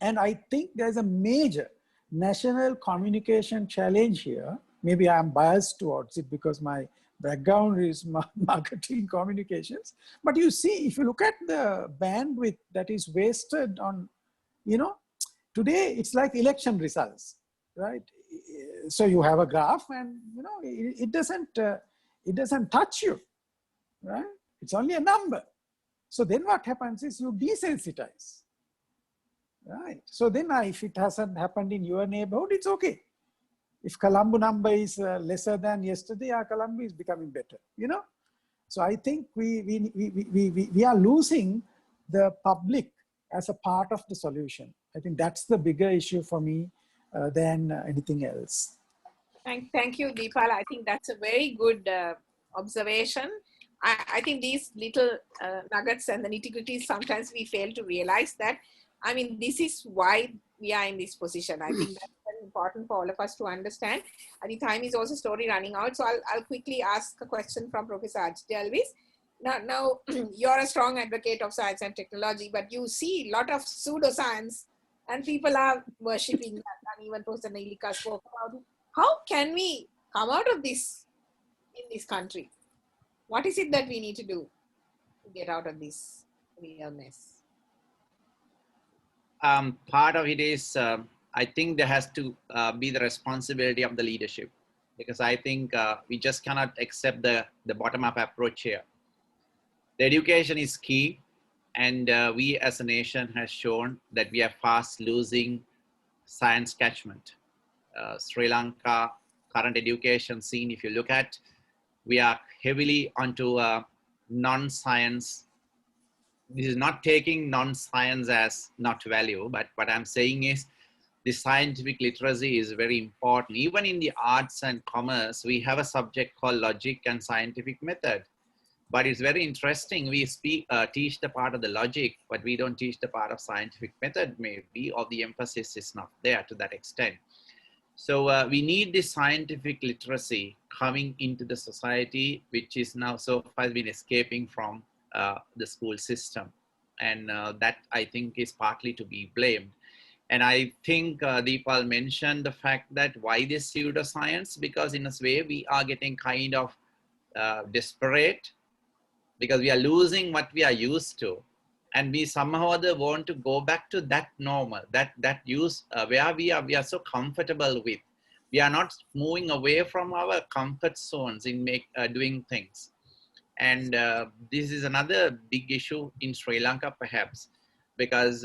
and I think there's a major national communication challenge here. Maybe I'm biased towards it because my background is marketing communications. But you see, if you look at the bandwidth that is wasted on, today it's like election results, right? So you have a graph and, it doesn't touch you, right? It's only a number. So then what happens is you desensitize, right? So then if it hasn't happened in your neighborhood, it's okay. If Colombo number is lesser than yesterday, our Colombo is becoming better, So I think we are losing the public as a part of the solution. I think that's the bigger issue for me than anything else. Thank you, Deepal. I think that's a very good observation. I think these little nuggets and the nitty-gritties, sometimes we fail to realize that. I mean, this is why we are in this position. I think that's very important for all of us to understand. The time is also slowly running out. So I'll quickly ask a question from Professor Ajit Alvis. Now you're a strong advocate of science and technology, but you see a lot of pseudoscience and people are worshipping that. And even Professor Nailika spoke about it. How can we come out of this in this country? What is it that we need to do to get out of this real mess? Part of it is, I think there has to be the responsibility of the leadership, because I think we just cannot accept the bottom-up approach here. The education is key, and we as a nation has shown that we are fast losing science catchment. Sri Lanka current education scene, if you look at, we are heavily onto non-science. This is not taking non-science as not value, but what I'm saying is the scientific literacy is very important. Even in the arts and commerce, we have a subject called logic and scientific method. But it's very interesting. We teach the part of the logic, but we don't teach the part of scientific method maybe, or the emphasis is not there to that extent. So we need this scientific literacy coming into the society, which is now so far been escaping from the school system. And that I think is partly to be blamed. And I think Deepal mentioned the fact that why this pseudoscience, because in a way we are getting kind of desperate, because we are losing what we are used to. And we somehow or other want to go back to that normal, that use where we are so comfortable with. We are not moving away from our comfort zones in doing things. And this is another big issue in Sri Lanka, perhaps, because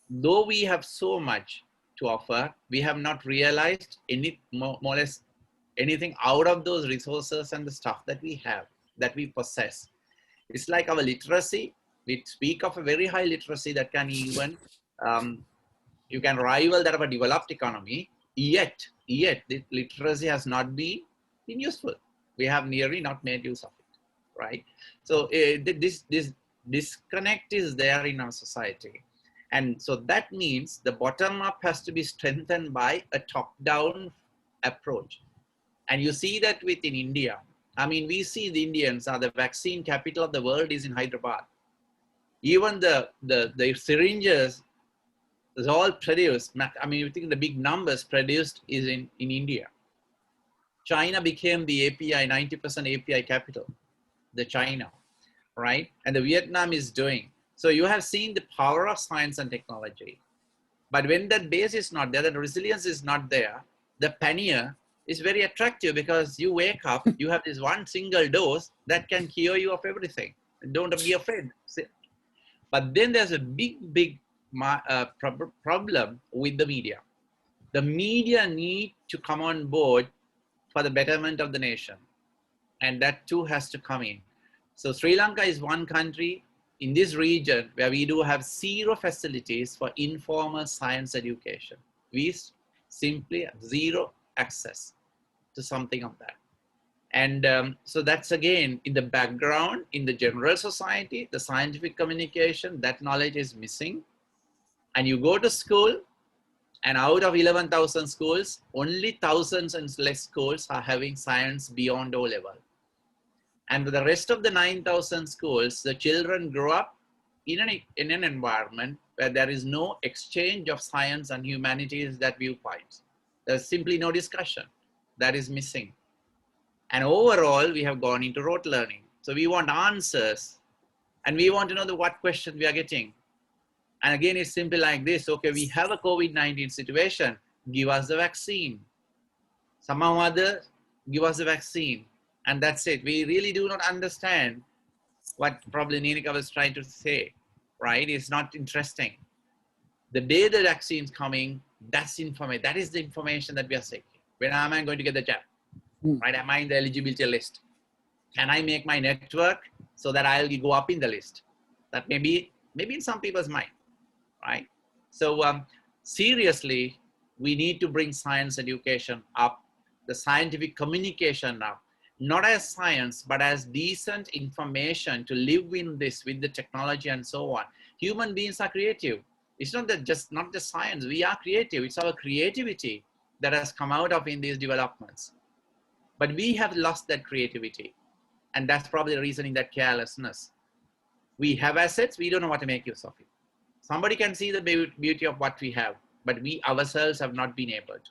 though we have so much to offer, we have not realized any more or less anything out of those resources and the stuff that we have, that we possess. It's like our literacy. We speak of a very high literacy that can even, you can rival that of a developed economy, yet the literacy has not been useful. We have nearly not made use of it, right? So this disconnect is there in our society. And so that means the bottom up has to be strengthened by a top down approach. And you see that within India. I mean, we see the Indians are the vaccine capital of the world is in Hyderabad. Even the syringes is all produced. I mean, you think the big numbers produced is in India. China became the API, 90% API capital, the China, right? And the Vietnam is doing. So you have seen the power of science and technology. But when that base is not there, that resilience is not there, the pannier is very attractive, because you wake up, you have this one single dose that can cure you of everything. Don't be afraid. But then there's a big problem with the media. The media need to come on board for the betterment of the nation. And that too has to come in. So Sri Lanka is one country in this region where we do have zero facilities for informal science education. We simply have zero access to something of that. And so that's again in the background, in the general society, the scientific communication, that knowledge is missing. And you go to school, and out of 11,000 schools, only thousands and less schools are having science beyond O level. And the rest of the 9,000 schools, the children grow up in an environment where there is no exchange of science and humanities, that viewpoints. There's simply no discussion. That is missing. And overall, we have gone into rote learning. So we want answers, and we want to know what question we are getting. And again, it's simply like this. Okay, we have a COVID-19 situation. Give us the vaccine. Somehow or other, give us the vaccine. And that's it. We really do not understand what probably Ninika was trying to say, right? It's not interesting. The day the vaccine is coming, that's information. That is the information that we are seeking. When am I going to get the jab? Right? Am I in the eligibility list? Can I make my network so that I'll go up in the list? That may be in some people's mind, right? So seriously, we need to bring science education up, the scientific communication up, not as science, but as decent information to live in this with the technology and so on. Human beings are creative. It's not just science. We are creative. It's our creativity that has come out of in these developments. But we have lost that creativity. And that's probably the reasoning, that carelessness. We have assets, we don't know what to make use of it. Somebody can see the beauty of what we have, but we ourselves have not been able to.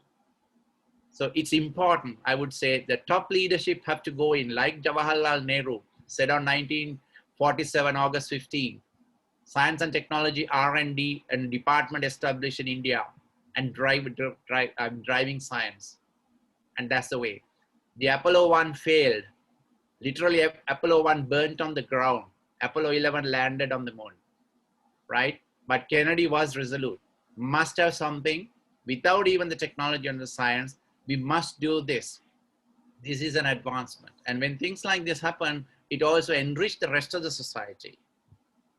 So it's important, I would say, the top leadership have to go in, like Jawaharlal Nehru said on 1947, August 15, science and technology R&D and department established in India and driving science. And that's the way. The Apollo 1 failed. Literally, Apollo 1 burnt on the ground. Apollo 11 landed on the moon, right? But Kennedy was resolute. Must have something without even the technology and the science. We must do this. This is an advancement. And when things like this happen, it also enriched the rest of the society.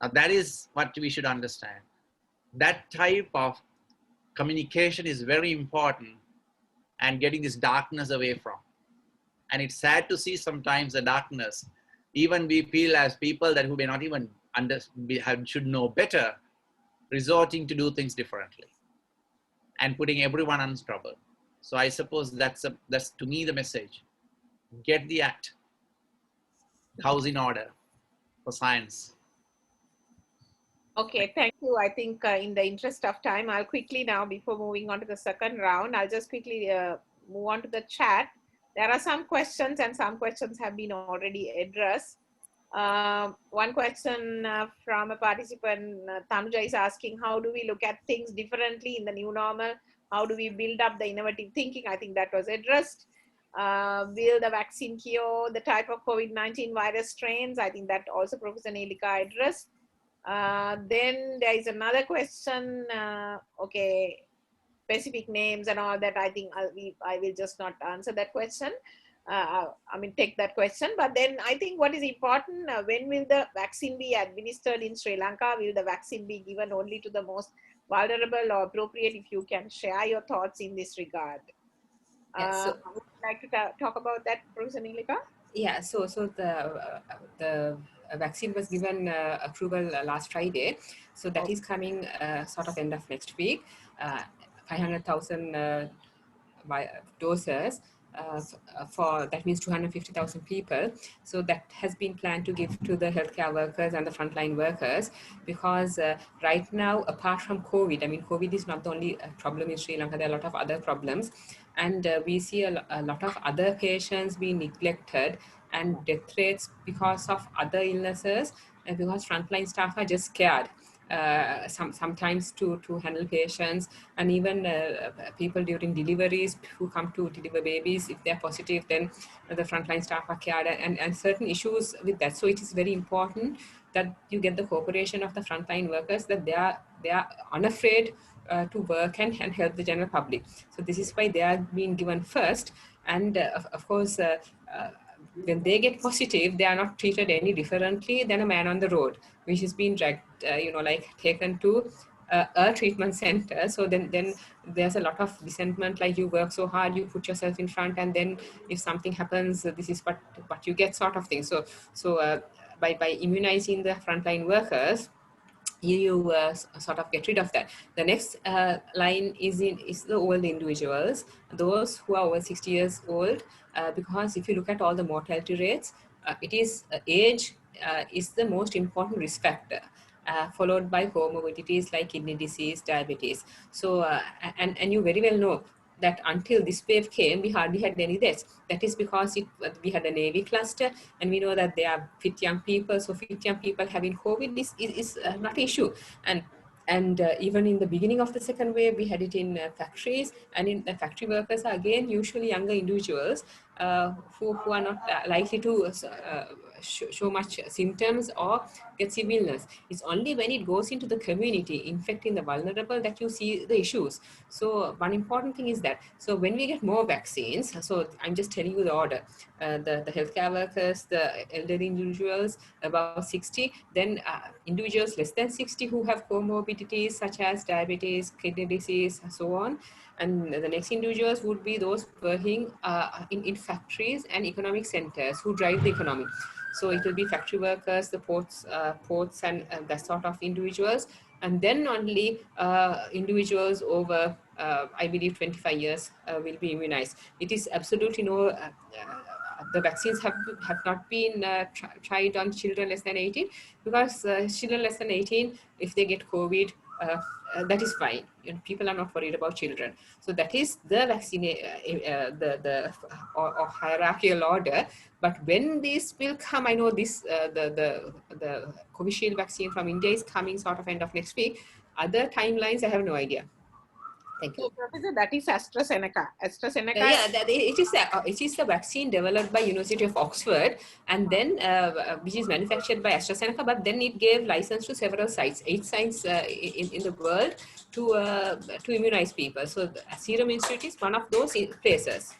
Now, that is what we should understand. That type of communication is very important, and getting this darkness away from. And it's sad to see sometimes the darkness. Even we feel as people that who may not even should know better, resorting to do things differently and putting everyone in trouble. So I suppose that's to me the message. Get the house in order for science. Okay, thank you. I think in the interest of time, I'll quickly now, before moving on to the second round, I'll just quickly move on to the chat. There are some questions, and some questions have been already addressed. One question from a participant, Tanuja, is asking, how do we look at things differently in the new normal? How do we build up the innovative thinking? I think that was addressed. Will the vaccine cure the type of COVID-19 virus strains? I think that also Professor Nilika addressed. Then there is another question, okay, specific names and all that. I think I will just not answer that question. I mean, take that question. But then I think what is important, when will the vaccine be administered in Sri Lanka? Will the vaccine be given only to the most vulnerable or appropriate? If you can share your thoughts in this regard. Yeah, Would you like to talk about that, Professor Nilika? Yeah, so the vaccine was given approval last Friday, so that is coming sort of end of next week. 500,000 doses for, that means 250,000 people. So that has been planned to give to the healthcare workers and the frontline workers, because right now, apart from COVID, I mean, COVID is not the only problem in Sri Lanka. There are a lot of other problems, and we see a lot of other patients being neglected and death rates because of other illnesses, and because frontline staff are just scared. Sometimes to handle patients, and even people during deliveries who come to deliver babies, if they're positive, then the frontline staff are cared, and certain issues with that. So it is very important that you get the cooperation of the frontline workers, that they are unafraid to work and help the general public. So this is why they are being given first, and of course when they get positive, they are not treated any differently than a man on the road, which is being dragged, like taken to a treatment center. So then there's a lot of resentment, like you work so hard, you put yourself in front, and then if something happens, this is what you get, sort of thing. So by immunizing the frontline workers, you sort of get rid of that. The next line is the old individuals, those who are over 60 years old, because if you look at all the mortality rates, it is age is the most important risk factor, followed by comorbidities like kidney disease, diabetes. So and you very well know that until this wave came, we hardly had any deaths. That is because we had a Navy cluster, and we know that they are fit young people. So fit young people having COVID is not an issue. And even in the beginning of the second wave, we had it in factories, and in factory workers are again usually younger individuals who are not likely to show much symptoms or get severe illness. It's only when it goes into the community, infecting the vulnerable, that you see the issues. So one important thing is that, so when we get more vaccines, so I'm just telling you the order, the healthcare workers, the elderly individuals above 60, then individuals less than 60 who have comorbidities such as diabetes, kidney disease, and so on. And the next individuals would be those working in factories and economic centers who drive the economy. So it will be factory workers, the ports and that sort of individuals. And then only individuals over, I believe, 25 years will be immunized. It is absolutely no the vaccines have not been tried on children less than 18, because children less than 18, if they get COVID, that is fine. You know, people are not worried about children. So that is the vaccine, or hierarchical order. But when this will come, I know this the Covishield vaccine from India is coming sort of end of next week. Other timelines, I have no idea. Thank you. So, Professor, that is AstraZeneca. AstraZeneca. Yeah, it is a vaccine developed by University of Oxford, and then which is manufactured by AstraZeneca. But then it gave license to several sites, 8 sites in the world to immunize people. So the Serum Institute is one of those places.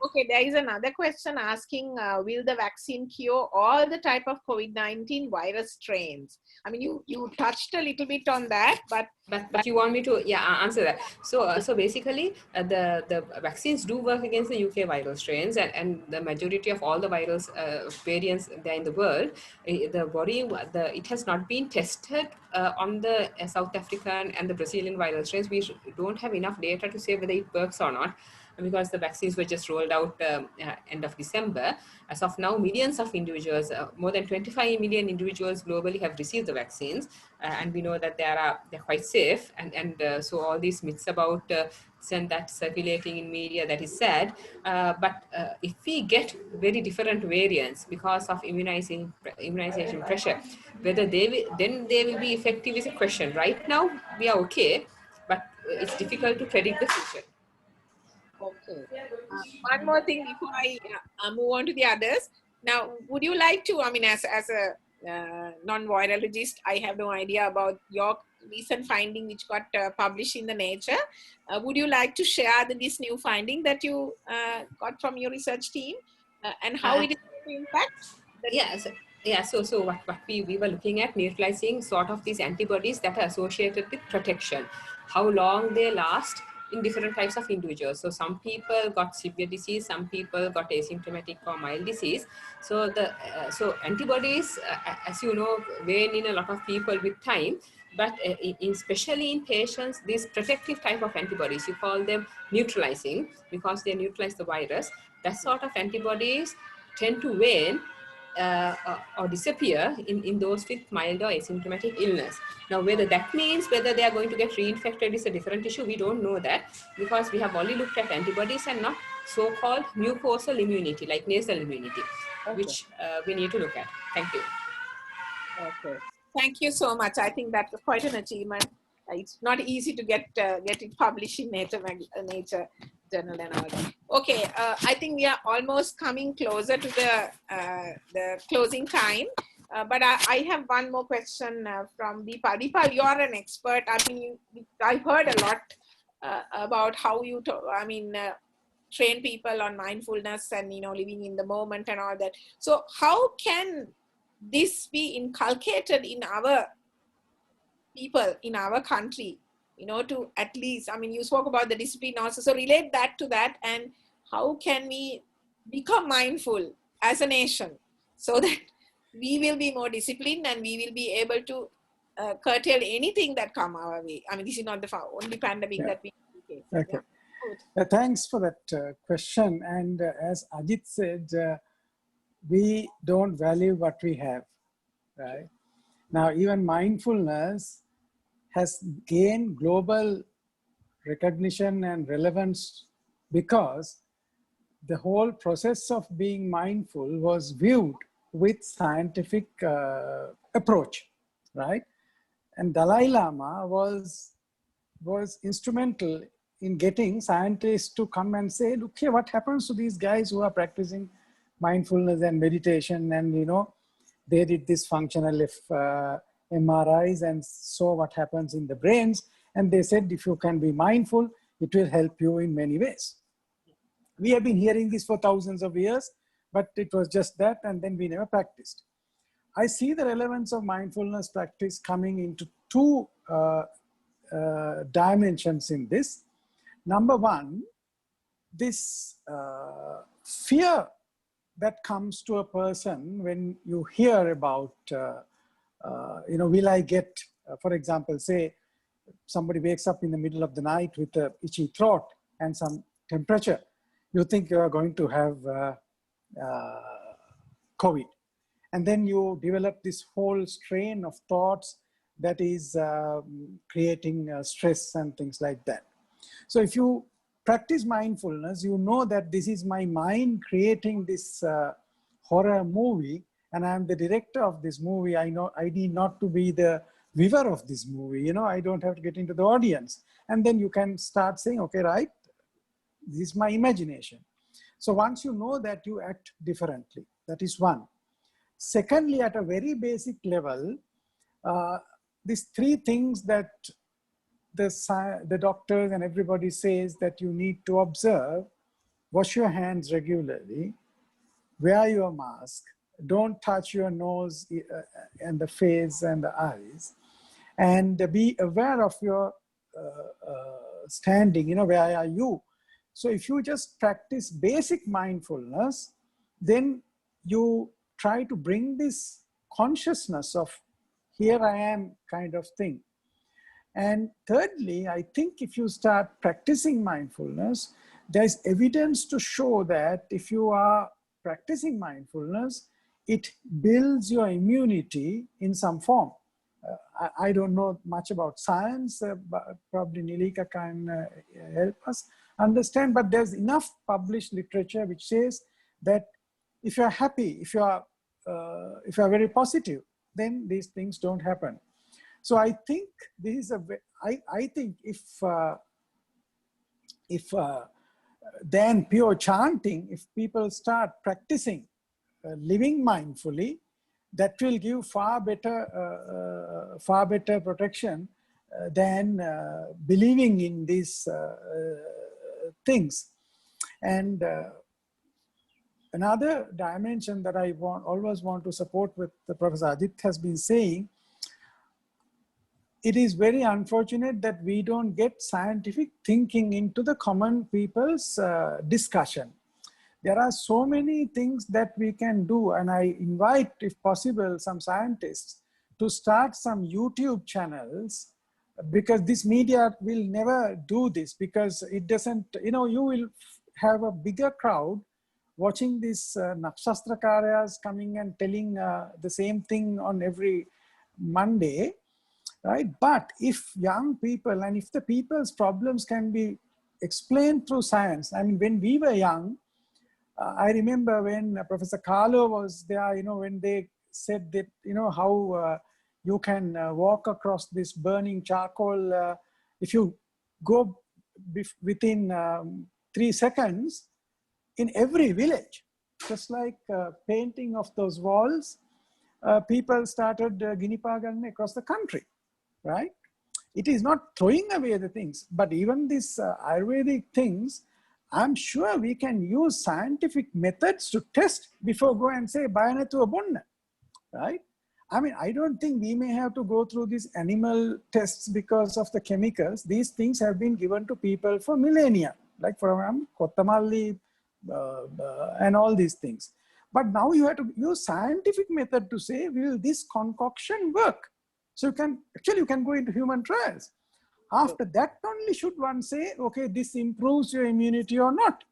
Okay, there is another question asking, will the vaccine cure all the type of COVID-19 virus strains? I mean, you touched a little bit on that, but you want me to answer that? So basically, the vaccines do work against the UK viral strains, and the majority of all the virus variants there in the world. It has not been tested on the South African and the Brazilian viral strains. We don't have enough data to say whether it works or not, because the vaccines were just rolled out end of December. As of now, millions of individuals, more than 25 million individuals globally have received the vaccines, and we know that they're quite safe. And so all these myths about that circulating in media, that is sad. But if we get very different variants because of immunization pressure, whether they will be effective is a question. Right now, we are okay, but it's difficult to predict the future. okay. One more thing before I move on to the others. Now, would you like to, I mean, as a non-virologist, I have no idea about your recent finding which got published in the Nature. Would you like to share this new finding that you got from your research team and how it is going to impact? So what we were looking at, neutralizing sort of these antibodies that are associated with protection, how long they last in different types of individuals. So some people got severe disease, some people got asymptomatic or mild disease. So so antibodies, as you know, wane in a lot of people with time. But especially in patients, these protective type of antibodies, you call them neutralizing because they neutralize the virus. That sort of antibodies tend to wane or disappear in those with mild or asymptomatic illness. Now, whether that means whether they are going to get reinfected is a different issue. We don't know that, because we have only looked at antibodies and not so-called mucosal immunity, like nasal immunity, which we need to look at. Thank you. Okay. Thank you so much. I think that's quite an achievement. It's not easy to get it published in Nature Journal and all that. Okay, I think we are almost coming closer to the closing time. But I have one more question from Deepal. Deepal, you are an expert. I mean, I've heard a lot about how you, train people on mindfulness and, living in the moment and all that. So how can this be inculcated in our people, in our country, to at least, you spoke about the discipline also, so relate that to that, and how can we become mindful as a nation so that we will be more disciplined and we will be able to curtail anything that come our way. This is not the only pandemic that we face. Okay. Yeah. Thanks for that question. And as Ajit said, we don't value what we have, right? Now, even mindfulness has gained global recognition and relevance because the whole process of being mindful was viewed with scientific approach, right? And Dalai Lama was instrumental in getting scientists to come and say, look here, what happens to these guys who are practicing mindfulness and meditation, and they did this functional MRIs and saw what happens in the brains, and they said if you can be mindful, it will help you in many ways. We have been hearing this for thousands of years, but it was just that, and then we never practiced. I see the relevance of mindfulness practice coming into two dimensions in this. Number one, this fear that comes to a person when you hear about, will I get, for example, say somebody wakes up in the middle of the night with a itchy throat and some temperature. You think you are going to have COVID. And then you develop this whole strain of thoughts that is creating stress and things like that. So if you practice mindfulness, you know that this is my mind creating this horror movie, and I'm the director of this movie. I know I need not to be the viewer of this movie. You know, I don't have to get into the audience. And then you can start saying, okay, right, this is my imagination. So once you know that, you act differently. That is one. Secondly, at a very basic level, these three things that the doctors and everybody says that you need to observe: wash your hands regularly, wear your mask, don't touch your nose and the face and the eyes, and be aware of your standing, you know, where are you? So if you just practice basic mindfulness, then you try to bring this consciousness of here I am kind of thing. And thirdly, I think if you start practicing mindfulness, there's evidence to show that if you are practicing mindfulness, it builds your immunity in some form. I don't know much about science, but probably Nilika can help us understand, but there's enough published literature which says that if you're happy, if you're very positive, then these things don't happen. So I think this is I think if then pure chanting, if people start practicing living mindfully, that will give far better protection than believing in these things. And another dimension that I always want to support with Professor Ajit has been saying, it is very unfortunate that we don't get scientific thinking into the common people's discussion. There are so many things that we can do, and I invite, if possible, some scientists to start some YouTube channels, because this media will never do this, because it doesn't, you know, you will have a bigger crowd watching these Nakshastra coming and telling the same thing on every Monday, right? But if young people, and if the people's problems can be explained through science, I mean, when we were young, I remember when Professor Carlo was there, you know, when they said that, you know, how you can walk across this burning charcoal, if you go within 3 seconds in every village, just like painting of those walls, people started Ginipagan across the country, right? It is not throwing away the things, but even these Ayurvedic things, I'm sure we can use scientific methods to test before go and say, Bayanatu abunna, right? I mean, I don't think we may have to go through these animal tests because of the chemicals. These things have been given to people for millennia, like from Kottamalli and all these things. But now you have to use scientific method to say, will this concoction work? So you can go into human trials. After that only should one say, okay, this improves your immunity or not.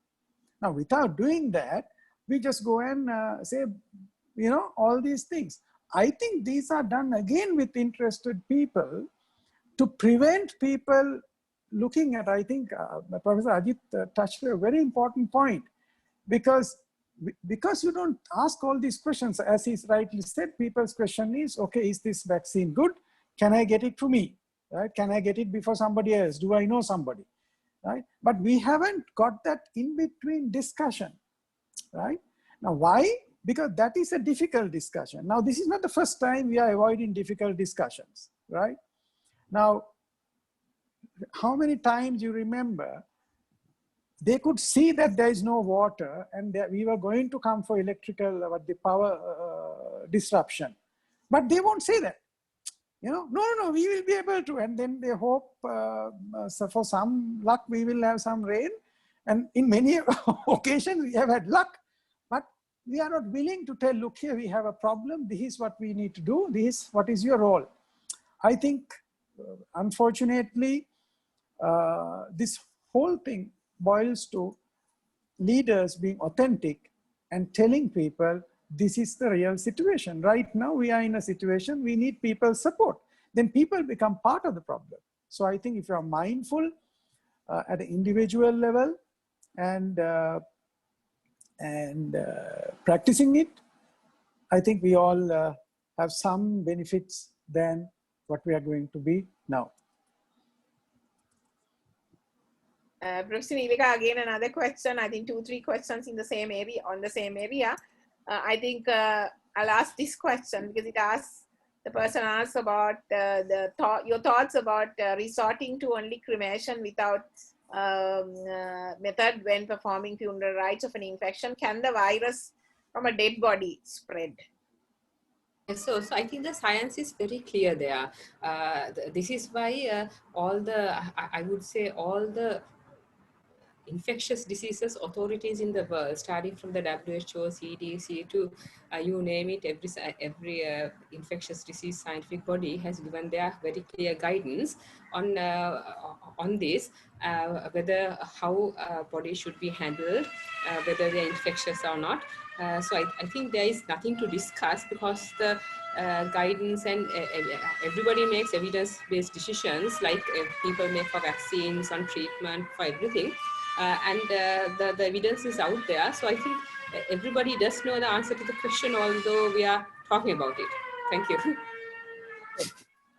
Now, without doing that, we just go and say, you know, all these things. I think these are done again with interested people to prevent people looking at, I think Professor Ajit touched a very important point, because you don't ask all these questions, as he's rightly said, people's question is, okay, is this vaccine good? Can I get it for me? Right? Can I get it before somebody else? Do I know somebody? Right? But we haven't got that in between discussion, right? Now, why? Because that is a difficult discussion. Now, this is not the first time we are avoiding difficult discussions, right? Now, how many times you remember they could see that there is no water and that we were going to come for electrical, the power disruption, but they won't say that. You know, no, we will be able to. And then they hope so for some luck, we will have some rain. And in many occasions, we have had luck. But we are not willing to tell, look here, we have a problem. This is what we need to do. This is what is your role. I think, unfortunately, this whole thing boils to leaders being authentic and telling people this is the real situation. Right now we are in a situation we need people's support. Then people become part of the problem. So I think if you are mindful at an individual level and practicing it, I think we all have some benefits than what we are going to be now. Professor Nilika, again another question. I think 2-3 questions in the same area, on the same area. I think I'll ask this question because the person asks about your thoughts about resorting to only cremation without method when performing funeral rites of an infection. Can the virus from a dead body spread? So I think the science is very clear there. This is why I would say all the infectious diseases authorities in the world, starting from the WHO, CDC to you name it, every infectious disease scientific body has given their very clear guidance on this, whether how body should be handled, whether they're infectious or not. So I think there is nothing to discuss because the guidance and everybody makes evidence-based decisions like people make for vaccines, on treatment, for everything. The evidence is out there. So I think everybody does know the answer to the question, although we are talking about it. Thank you.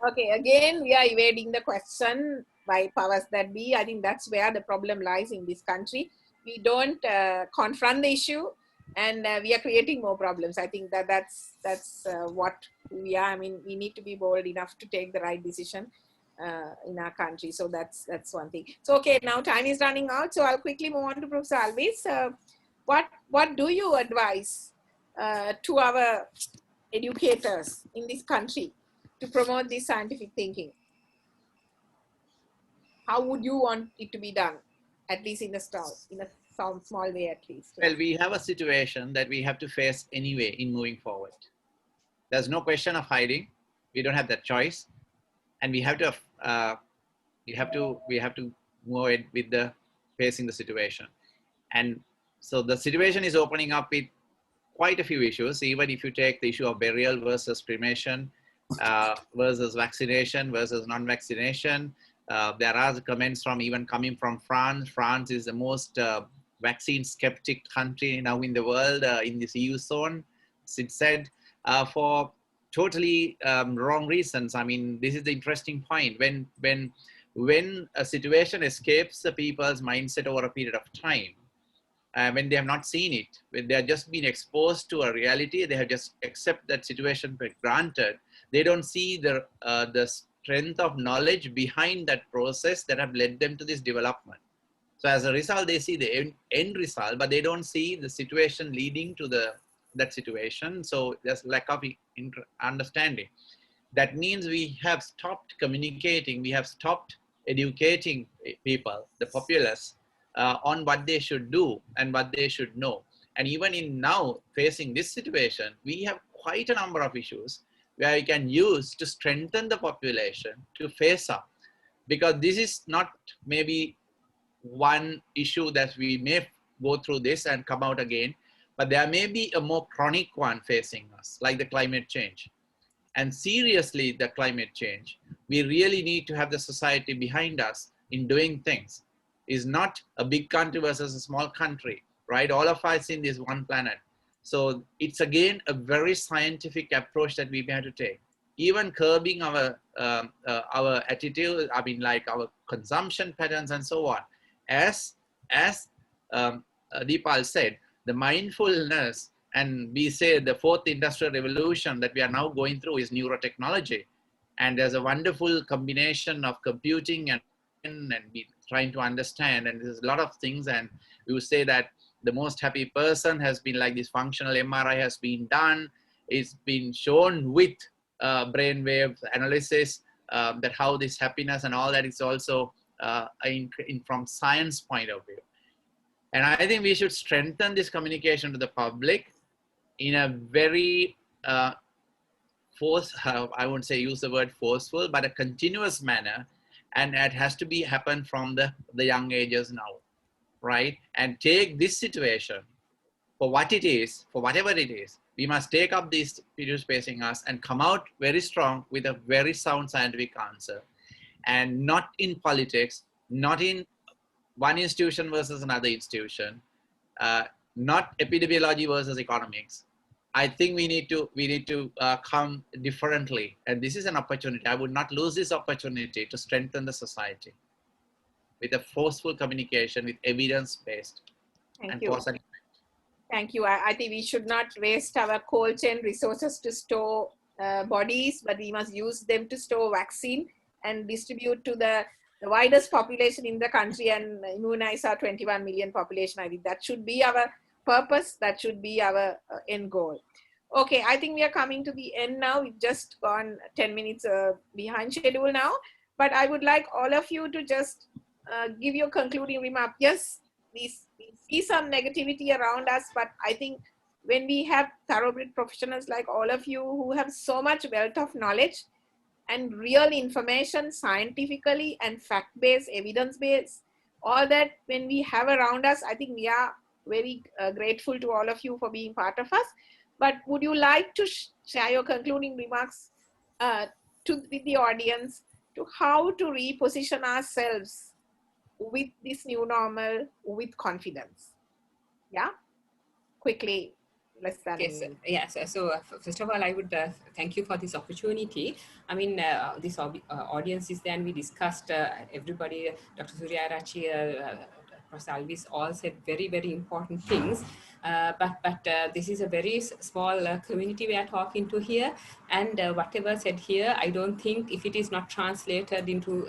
Okay, again, we are evading the question by powers that be. I think that's where the problem lies in this country. We don't confront the issue and we are creating more problems. I think that's what we are. I mean, we need to be bold enough to take the right decision in our country. So that's one thing. So, okay, now time is running out. So I'll quickly move on to Professor Alvis. What do you advise to our educators in this country to promote this scientific thinking? How would you want it to be done, at least in a small way at least? Well, we have a situation that we have to face anyway in moving forward. There's no question of hiding. We don't have that choice, and we have to move it with the facing the situation. And so the situation is opening up with quite a few issues. Even if you take the issue of burial versus cremation, versus vaccination versus non-vaccination, there are comments from even coming from France. France is the most vaccine skeptic country now in the world, in this EU zone. It said for totally wrong reasons. I mean, this is the interesting point. When a situation escapes the people's mindset over a period of time, when they have not seen it, when they have just been exposed to a reality, they have just accept that situation for granted. They don't see the strength of knowledge behind that process that have led them to this development. So as a result, they see the end result, but they don't see the situation leading to that situation. So there's lack of understanding. That means we have stopped communicating, we have stopped educating people, the populace, on what they should do and what they should know. And even in now facing this situation, we have quite a number of issues where we can use to strengthen the population to face up. Because this is not maybe one issue that we may go through this and come out again, but there may be a more chronic one facing us, like the climate change. And seriously, the climate change, we really need to have the society behind us in doing things. It's not a big country versus a small country, right? All of us in this one planet. So it's again a very scientific approach that we have to take. Even curbing our attitude, I mean, like our consumption patterns and so on. As Deepal said, the mindfulness, and we say the fourth industrial revolution that we are now going through is neurotechnology. And there's a wonderful combination of computing and be trying to understand. And there's a lot of things. And we would say that the most happy person has been like this functional MRI has been done. It's been shown with brainwave analysis that how this happiness and all that is also from science point of view. And I think we should strengthen this communication to the public in a very I won't say use the word forceful, but a continuous manner. And it has to be happen from the young ages now. right? And take this situation for what it is, for whatever it is. We must take up these issues facing us and come out very strong with a very sound scientific answer, and not in politics, not in one institution versus another institution, uh, not epidemiology versus economics. I think we need to come differently, and this is an opportunity. I would not lose this opportunity to strengthen the society with a forceful communication, with evidence-based Thank and you. positive. Thank you. I think we should not waste our cold chain resources to store bodies, but we must use them to store vaccine and distribute to the widest population in the country and immunize our 21 million population. I think that should be our purpose. That should be our end goal. Okay, I think we are coming to the end now. We've just gone 10 minutes behind schedule now, but I would like all of you to just give your concluding remark. Yes, we see some negativity around us, but I think when we have thoroughbred professionals like all of you who have so much wealth of knowledge and real information, scientifically and fact-based, evidence-based, all that when we have around us, I think we are very grateful to all of you for being part of us. But would you like to share your concluding remarks with the audience to how to reposition ourselves with this new normal with confidence? Yeah, quickly, less than Yes, yes. So first of all, I would thank you for this opportunity. I mean, this audience is there, and we discussed everybody, Dr. Surya Rachi, Professor Alvis, all said very, very important things. But this is a very small community we are talking to here, and whatever said here, I don't think if it is not translated into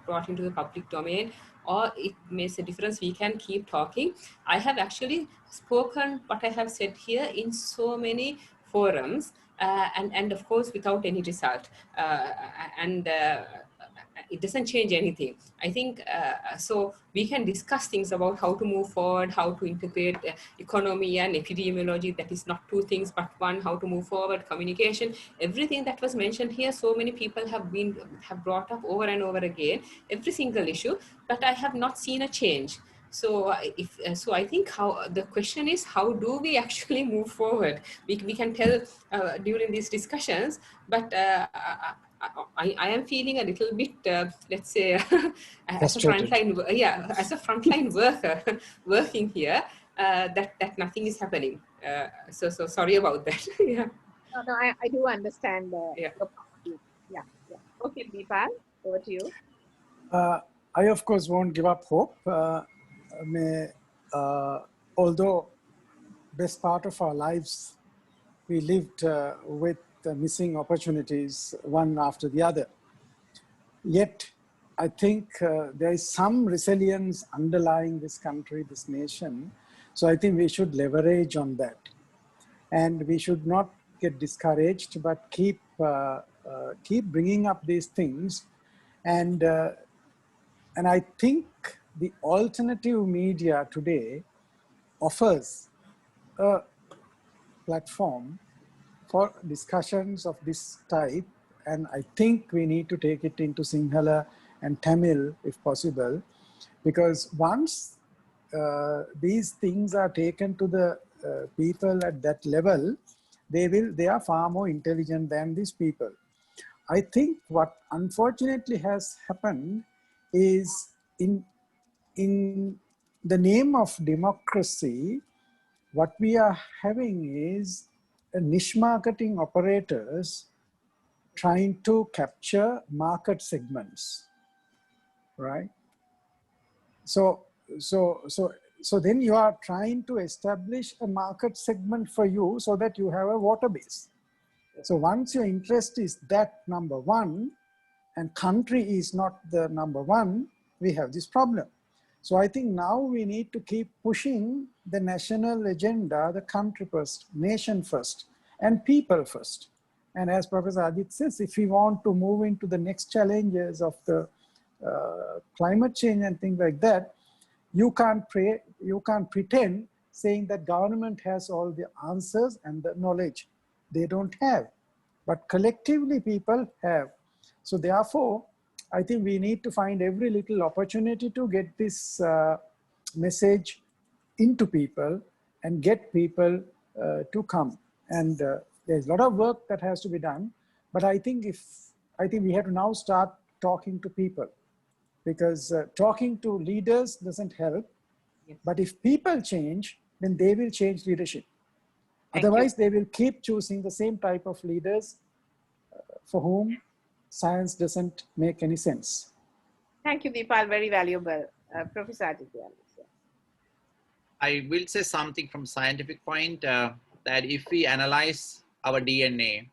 brought into the public domain, or it makes a difference, we can keep talking. I have actually spoken what I have said here in so many forums, and of course without any result, and it doesn't change anything. I think so we can discuss things about how to move forward, how to integrate economy and epidemiology. That is not two things but one. How to move forward, communication, everything that was mentioned here. So many people have brought up over and over again every single issue, but I have not seen a change. So I think how the question is, how do we actually move forward? We can tell during these discussions, but I am feeling a little bit, let's say, as a frontline worker working here, that nothing is happening. So sorry about that. Yeah. No, I do understand. Yeah. Yeah. Okay, Deepa, over to you. I, of course, won't give up hope. Although best part of our lives, we lived with missing opportunities one after the other. Yet, I think there is some resilience underlying this country, this nation. So I think we should leverage on that. And we should not get discouraged, but keep bringing up these things. And I think the alternative media today offers a platform for discussions of this type. And I think we need to take it into Sinhala and Tamil if possible, because once these things are taken to the people at that level, they are far more intelligent than these people. I think what unfortunately has happened is in the name of democracy, what we are having is a niche marketing operators trying to capture market segments, right? So then you are trying to establish a market segment for you so that you have a voter base. So once your interest is that number one and country is not the number one, we have this problem. So I think now we need to keep pushing the national agenda, the country first, nation first, and people first. And as Professor Ajit says, if we want to move into the next challenges of the climate change and things like that, you can't pretend saying that government has all the answers and the knowledge. They don't have, but collectively people have. So therefore, I think we need to find every little opportunity to get this message into people and get people to come. And there's a lot of work that has to be done. But I think we have to now start talking to people, because talking to leaders doesn't help. Yes. But if people change, then they will change leadership. Thank you. Otherwise, they will keep choosing the same type of leaders for whom science doesn't make any sense. Thank you, Deepal. Very valuable. Professor Aditya. I will say something from scientific point that if we analyze our DNA,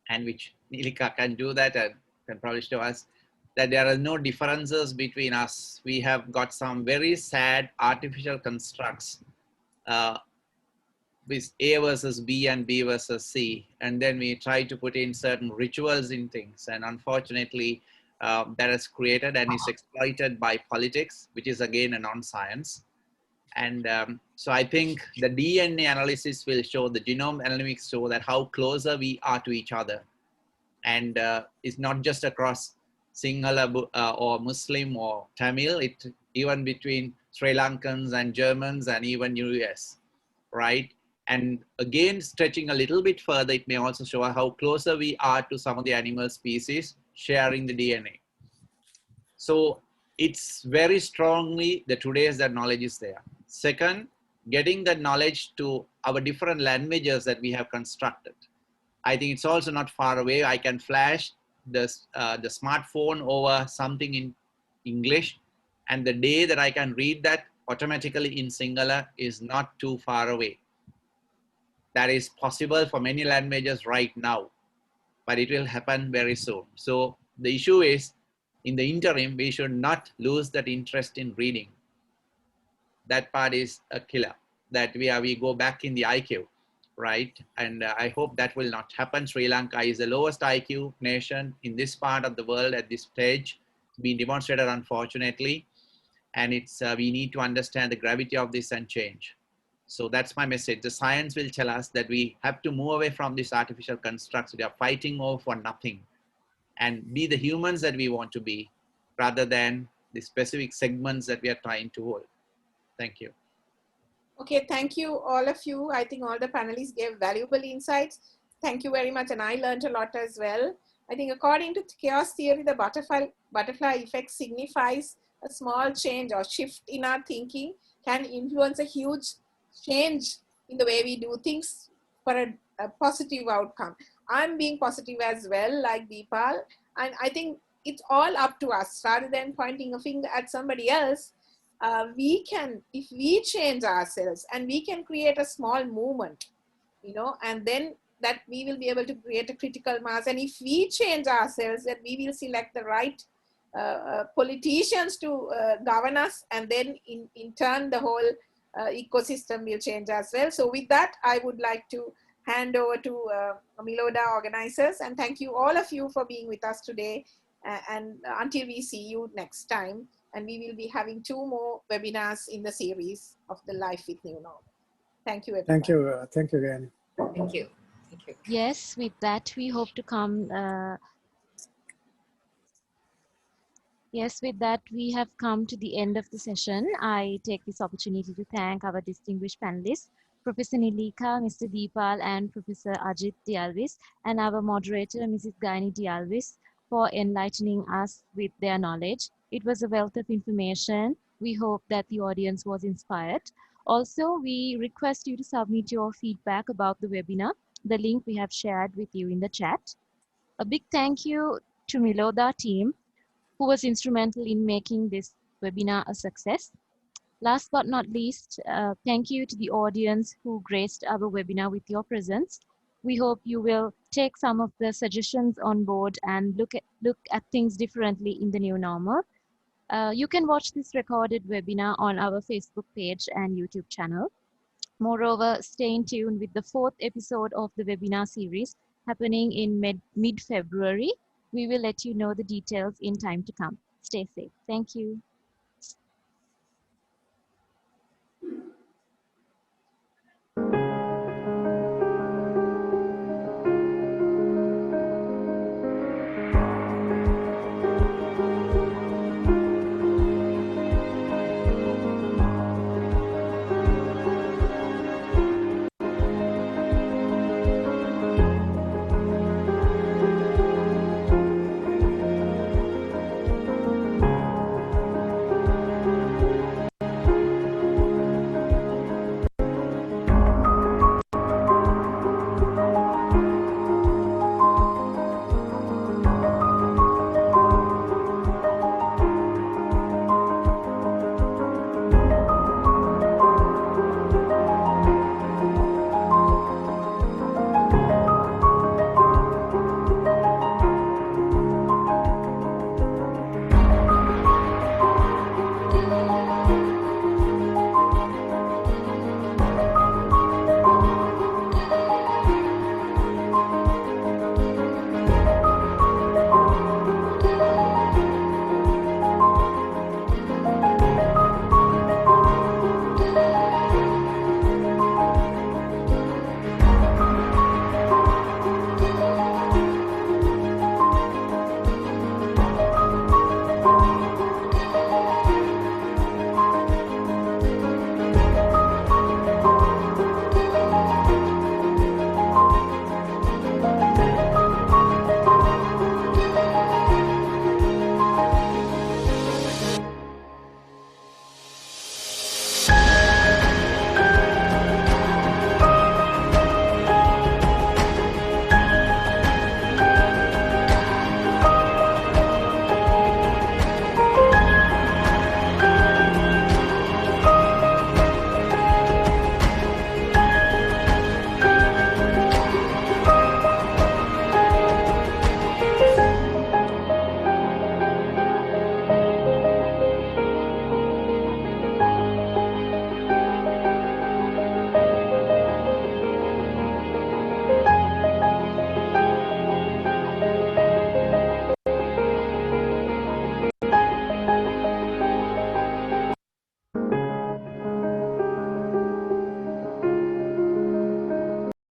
and which Nilika can do that and can probably show us, that there are no differences between us. We have got some very sad artificial constructs with A versus B and B versus C. And then we try to put in certain rituals in things. And unfortunately, that is created and is exploited by politics, which is again a non-science. And so I think the DNA analysis will show, the genome analytics show that how closer we are to each other. And it's not just across Sinhala or Muslim or Tamil, it even between Sri Lankans and Germans and even US, right? And again, stretching a little bit further, it may also show how closer we are to some of the animal species sharing the DNA. So it's very strongly that today's that knowledge is there. Second, getting that knowledge to our different languages that we have constructed. I think it's also not far away. I can flash the smartphone over something in English, and the day that I can read that automatically in Sinhala is not too far away. That is possible for many languages right now, but it will happen very soon. So the issue is, in the interim, we should not lose that interest in reading. That part is a killer, that we go back in the IQ, right? And I hope that will not happen. Sri Lanka is the lowest IQ nation in this part of the world at this stage. It's been demonstrated, unfortunately. And it's we need to understand the gravity of this and change. So that's my message. The science will tell us that we have to move away from these artificial constructs. We are fighting over for nothing, and be the humans that we want to be, rather than the specific segments that we are trying to hold. Thank you. Okay, thank you, all of you. I think all the panelists gave valuable insights. Thank you very much, and I learned a lot as well. I think according to chaos theory, the butterfly effect signifies a small change or shift in our thinking can influence a huge change in the way we do things for a positive outcome. I'm being positive as well, like Deepal, and I think it's all up to us. Rather than pointing a finger at somebody else, we can, if we change ourselves and we can create a small movement, you know, and then that we will be able to create a critical mass. And if we change ourselves, that we will select the right politicians to govern us, and then in turn the whole ecosystem will change as well. So with that, I would like to hand over to Miloda organizers, and thank you all of you for being with us today, and until we see you next time. And we will be having 2 more webinars in the series of the Life with New Normal. Thank you, everyone. Thank you. Thank you again. Thank you. Thank you. Yes, with that, we hope to come. Yes, with that, we have come to the end of the session. I take this opportunity to thank our distinguished panelists, Professor Nilika, Mr. Deepal, and Professor Ajit Dialvis, and our moderator, Mrs. Gaini Dialvis, for enlightening us with their knowledge. It was a wealth of information. We hope that the audience was inspired. Also, we request you to submit your feedback about the webinar. The link we have shared with you in the chat. A big thank you to Miloda team, who was instrumental in making this webinar a success. Last but not least, thank you to the audience who graced our webinar with your presence. We hope you will take some of the suggestions on board and look at things differently in the new normal. You can watch this recorded webinar on our Facebook page and YouTube channel. Moreover, stay in tune with the 4th episode of the webinar series happening in mid-February. We will let you know the details in time to come. Stay safe. Thank you.